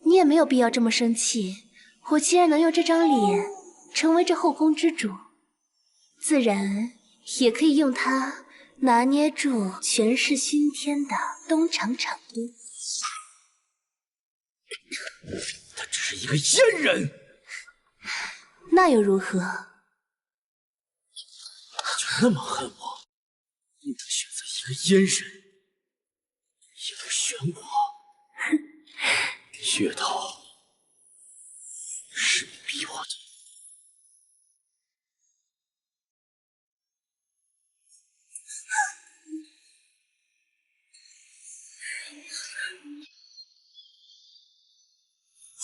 你也没有必要这么生气。我既然能用这张脸成为这后宫之主，自然也可以用它拿捏住权势熏天的东厂厂督。他只是一个阉人，那又如何？就那么恨我，你能选择一个阉人，也不选我？血桃，是你逼我的。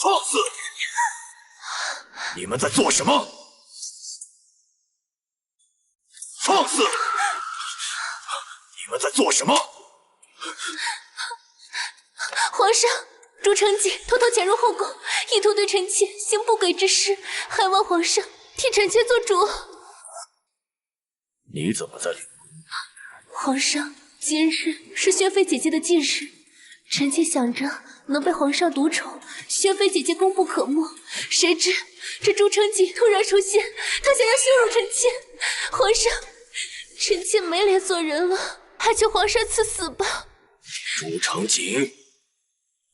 放肆！你们在做什么？放肆！你们在做什么？皇上，朱承锦偷偷潜入后宫，意图对臣妾行不轨之事，还望皇上替臣妾做主。你怎么在里？皇上，今日是宣妃姐姐的忌日，臣妾想着能被皇上独宠，宣妃姐姐功不可没。谁知这朱承锦突然出现，他想要羞辱臣妾。皇上，臣妾没脸做人了，还求皇上赐死吧。朱承锦，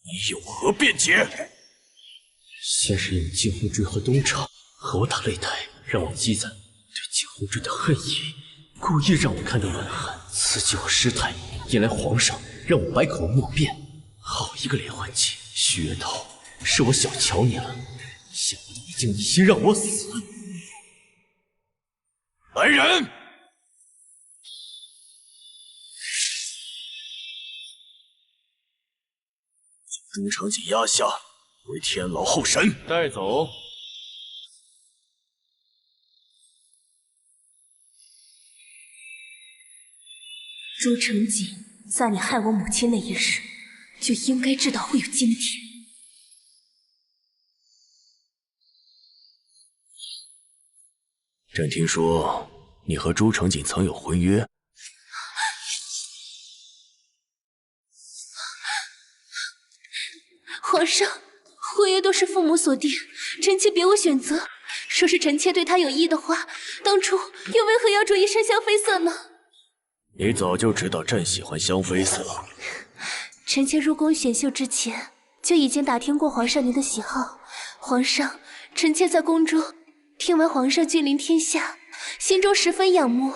你有何辩解？先是用惊鸿追和东厂和我打擂台，让我积攒对惊鸿追的恨意，故意让我看到吻痕，刺激我失态，引来皇上让我百口莫辩。好一个连环计！血桃，是我小瞧你了，想不到你竟一心让我死。来人！朱承锦压下，为天牢后审。带走。朱承锦，在你害我母亲那一日，就应该知道会有今天。朕听说你和朱承锦曾有婚约。皇上，婚约都是父母所定，臣妾别无选择。说是臣妾对他有意的话，当初又为何要着一身香妃色呢？你早就知道朕喜欢香妃色。臣妾入宫选秀之前，就已经打听过皇上您的喜好。皇上，臣妾在宫中听闻皇上君临天下，心中十分仰慕。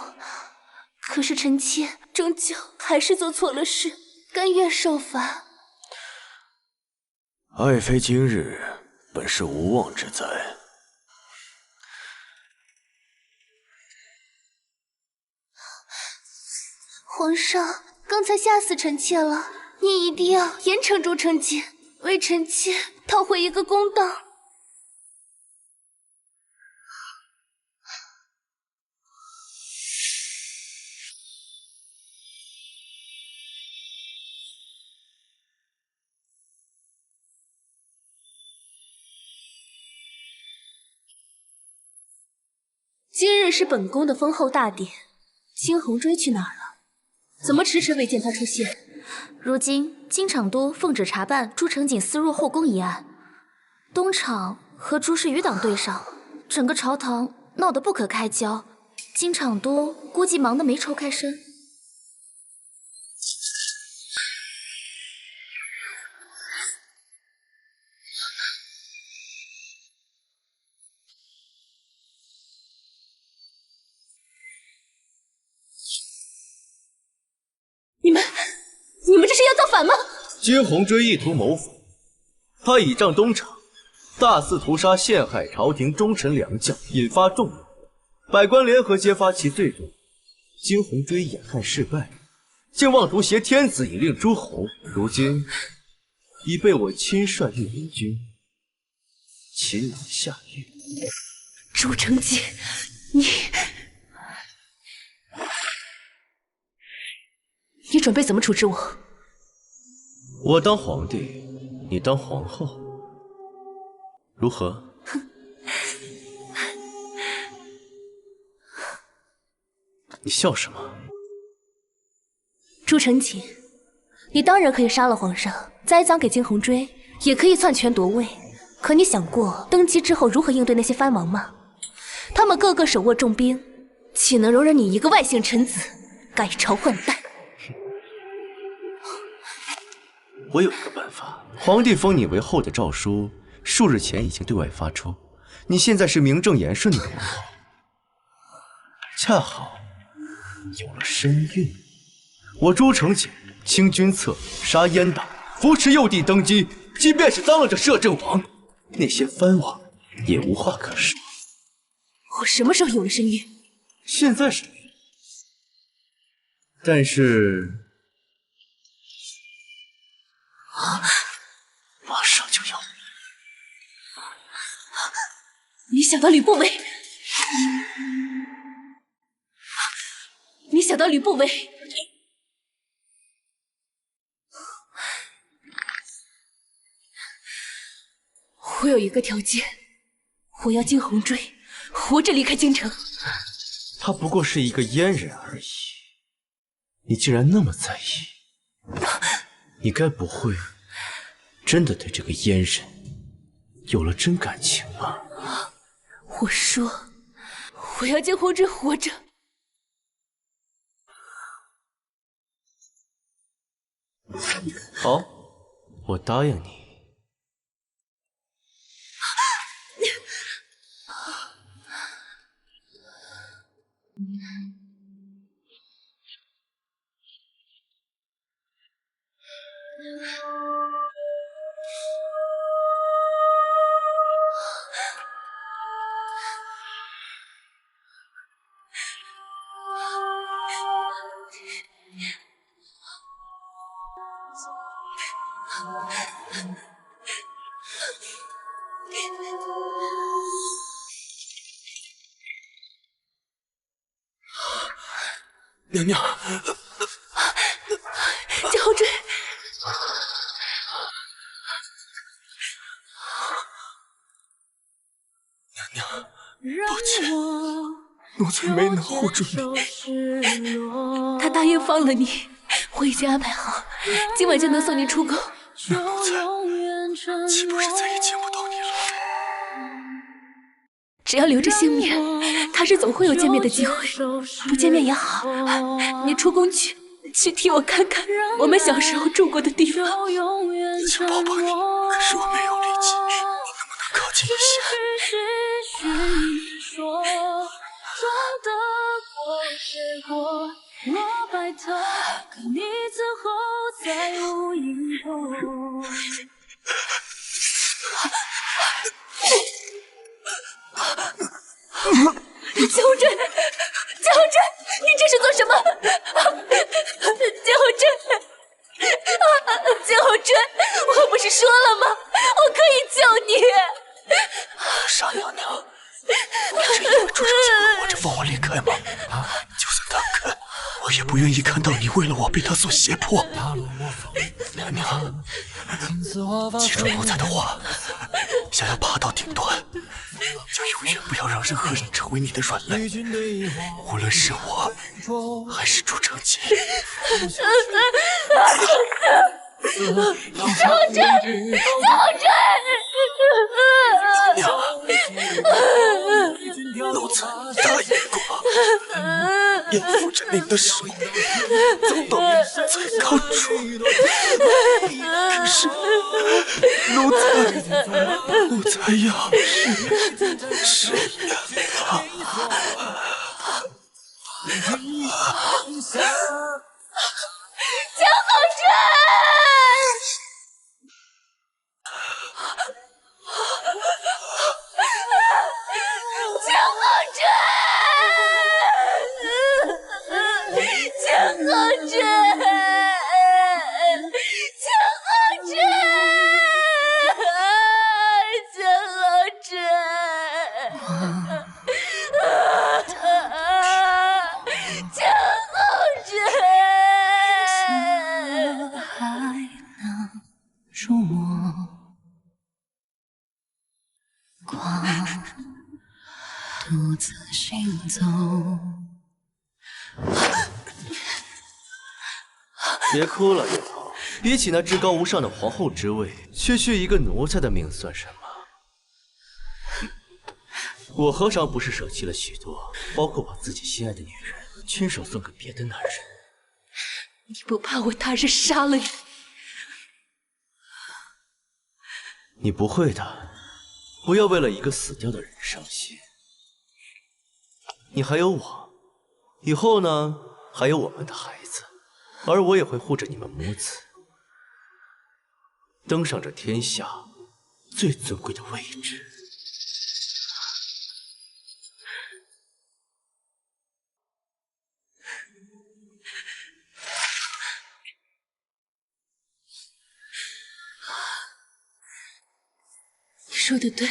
可是臣妾终究还是做错了事，甘愿受罚。爱妃今日本是无妄之灾。皇上，刚才吓死臣妾了，你一定要严惩朱承锦，为臣妾讨回一个公道。今日是本宫的封后大典，金红锥去哪儿了？怎么迟迟未见他出现？如今金厂都奉旨查办朱承景私入后宫一案，东厂和朱氏余党对上，整个朝堂闹得不可开交。金厂都估计忙得没抽开身。你们这是要造反吗？金红锥意图谋反，他倚仗东厂，大肆屠杀陷害朝廷忠臣良将，引发众怒，百官联合揭发其罪状。金红锥眼看失败，竟妄图挟天子以令诸侯，如今已被我亲率御林军擒拿下狱。朱承景，你准备怎么处置我？我当皇帝，你当皇后，如何？你笑什么？朱承景，你当然可以杀了皇上，栽赃给金红锥，也可以篡权夺位。可你想过登基之后如何应对那些藩王吗？他们个个手握重兵，岂能容忍你一个外姓臣子改朝换代？我有一个办法，皇帝封你为后的诏书，数日前已经对外发出。你现在是名正言顺的皇后，恰好有了身孕。我朱承景清君侧，杀阉党，扶持幼帝登基，即便是当了这摄政王，那些藩王也无话可说。我什么时候有了身孕？现在身孕，但是马上就要。你想到吕不韦？你想到吕不韦？我有一个条件，我要金红锥活着离开京城。他不过是一个阉人而已，你竟然那么在意，你该不会真的对这个阉人有了真感情吧？我说，我要金红锥活着。好，我答应你。娘娘，金红锥，娘娘，抱歉，奴才没能护住你。他答应放了你，我已经安排好，今晚就能送你出宫。那奴才岂不是再也见不到你了？只要留着性命，他日总会有见面的机会。不见面也好，你出宫去替我看看我们小时候住过的地方。想抱抱你，可是我没有力气，你能不能靠近一些？金红锥，金红锥，你这是做什么？金红锥，金红锥，我不是说了吗？我可以救你。傻娘娘，你真以为朱承景会活着放我离开吗？就算他肯，我也不愿意看到你为了我被他所胁迫。娘娘，记住奴才的话，想要爬到顶端，就永远不要让任何人成为你的软肋，无论是我，还是朱成锦。小珍，奴才答应过，要扶着您的手走到最高处。可是奴才要是江浩辰，江浩辰，江浩辰，江浩辰，江浩辰，江浩辰。还能触摸光，独自行走。别哭了，月桃。比起那至高无上的皇后之位，区区一个奴才的命算什么？我何尝不是舍弃了许多，包括把自己心爱的女人亲手送给别的男人？你不怕我他日杀了你？你不会的，不要为了一个死掉的人伤心。你还有我，以后呢，还有我们的孩子，而我也会护着你们母子，登上这天下最尊贵的位置。你说的对，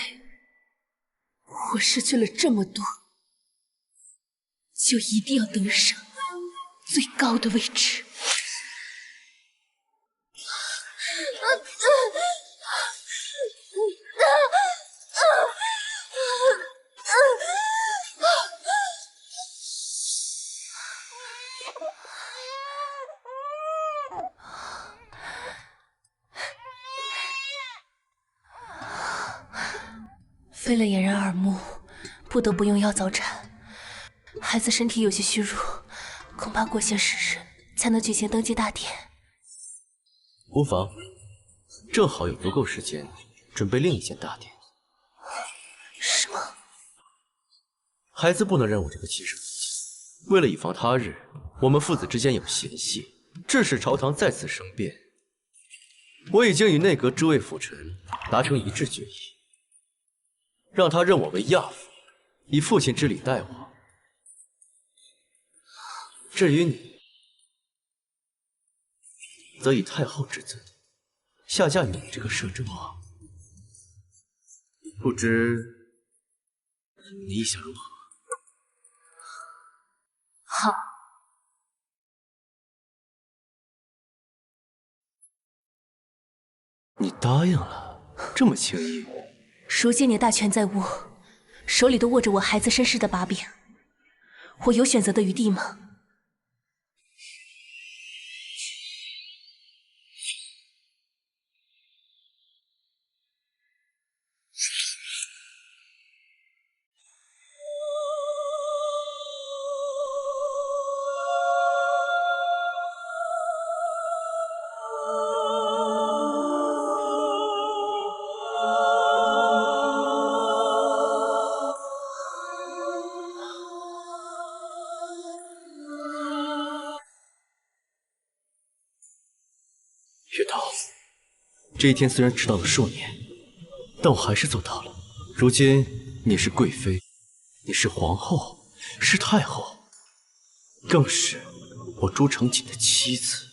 我失去了这么多，就一定要登上最高的位置。飞了掩人耳目，不得不用药早产。孩子身体有些虚弱，恐怕过些时日才能举行登基大典。无妨，正好有足够时间准备另一件大典。什么？孩子不能让我这个亲生父亲。为了以防他日我们父子之间有嫌隙，致使朝堂再次生变，我已经与内阁诸位辅臣达成一致决议，让他认我为亚父，以父亲之礼待我。至于你，则以太后之尊下嫁你这个摄政王。不知你意下如何？好。你答应了，这么轻易？如今你大权在握，手里都握着我孩子身世的把柄，我有选择的余地吗？月桃，这一天虽然迟到了数年，但我还是做到了。如今你是贵妃，你是皇后，是太后，更是我朱成锦的妻子。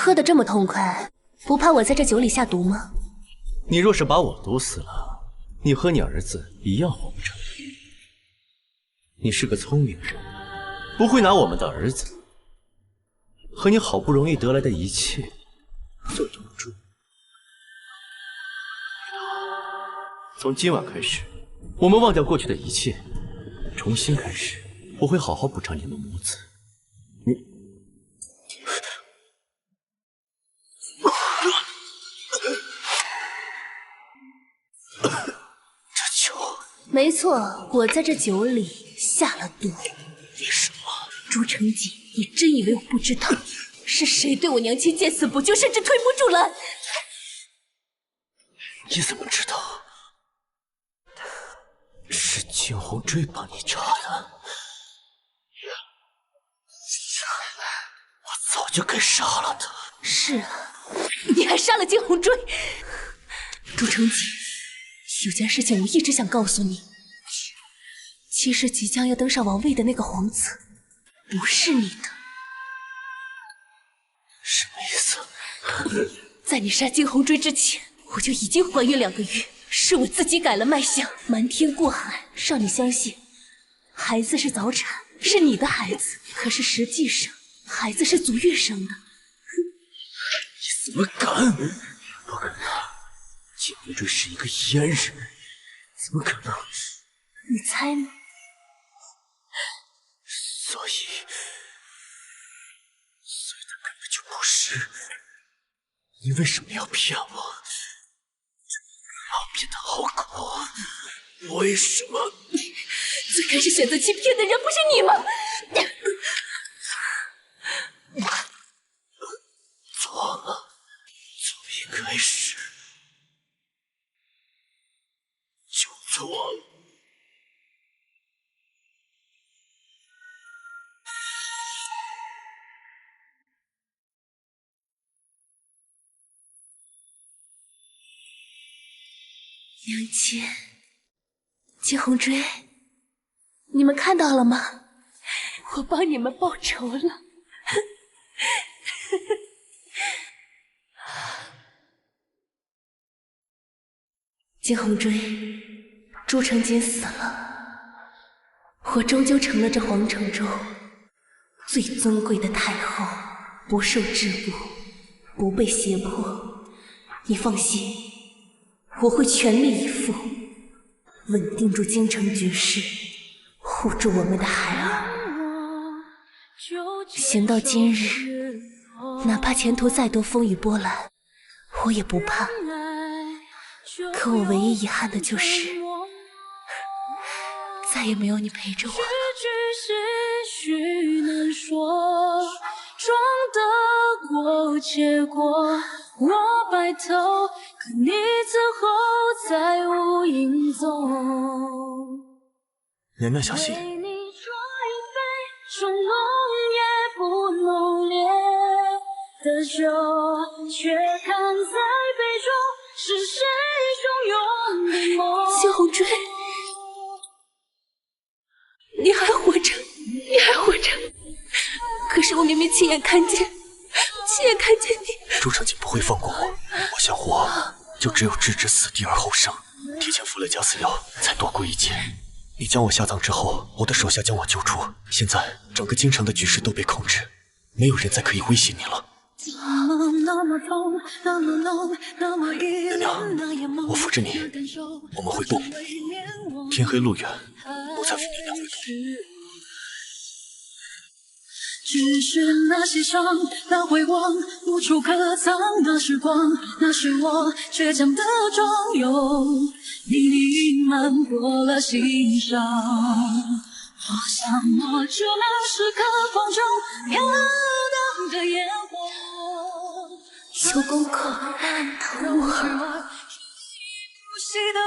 喝得这么痛快，不怕我在这酒里下毒吗？你若是把我毒死了，你和你儿子一样活不成。你是个聪明人，不会拿我们的儿子和你好不容易得来的一切做赌注。从今晚开始，我们忘掉过去的一切，重新开始。我会好好补偿你们母子。这酒，没错，我在这酒里下了毒。为什么？朱成锦，你真以为我不知道？是谁对我娘亲见死不救，甚至推不住了？你怎么知道？是惊鸿坠帮你查的。我早就该杀了他。是啊，你还杀了惊鸿坠。朱成锦，有件事情我一直想告诉你，其实即将要登上王位的那个皇子，不是你的。什么意思？在你杀惊鸿坠之前，我就已经怀孕2个月，是我自己改了脉象，瞒天过海，让你相信孩子是早产，是你的孩子。可是实际上，孩子是足月生的。你怎么敢？不可能！惊鸿坠是一个阉人，怎么可能？你猜呢？所以他根本就不是。你为什么要骗我？把我变得好苦，为什么？最开始选择欺骗的人不是你吗？错了，从一开始就错了。娘亲，惊鸿坠，你们看到了吗？我帮你们报仇了。惊鸿坠，朱成锦死了，我终究成了这皇城中最尊贵的太后，不受桎梏，不被胁迫。你放心，我会全力以赴，稳定住京城局势，护住我们的孩儿。行到今日，哪怕前途再多风雨波澜，我也不怕。可我唯一遗憾的就是，再也没有你陪着我了。些许难说，装得过且过，我白头，可你此后再无影踪。娘娘小心。为你捉一杯从浓也不浓烈的酒，却看在杯中是谁汹涌的梦。惊鸿坠，你还活着，你还活着。可是我明明亲眼看见你。朱成锦不会放过我，我想活，就只有置之死地而后生。提前服了假死药，才躲过一劫。你将我下葬之后，我的手下将我救出。现在整个京城的局势都被控制，没有人再可以威胁你了。娘娘，我扶着你，我们回宫。天黑路远，我才扶娘娘回宫。只是那些伤，那回望，无处可藏的时光，那是我倔强的壮勇，你弥漫过了心上。我想我只能时刻风中飘荡的烟火，秋公公，疼我。不息的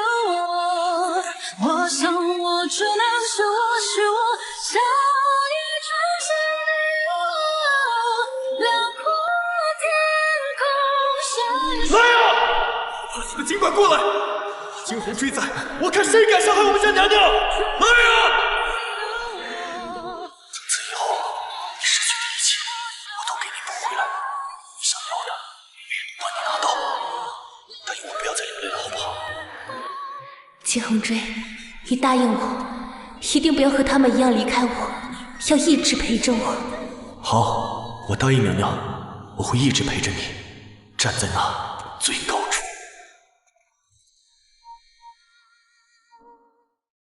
我想我只能是我，想你只是你我，辽阔天空下。来呀！把你们尽管过来！惊鸿追在，我看谁敢伤害我们家娘娘！来呀！从此以后，你失去的一切，我都给你补回来。你想要金红锥，你答应我，一定不要和他们一样离开我，要一直陪着我。好，我答应娘娘，我会一直陪着你，站在那最高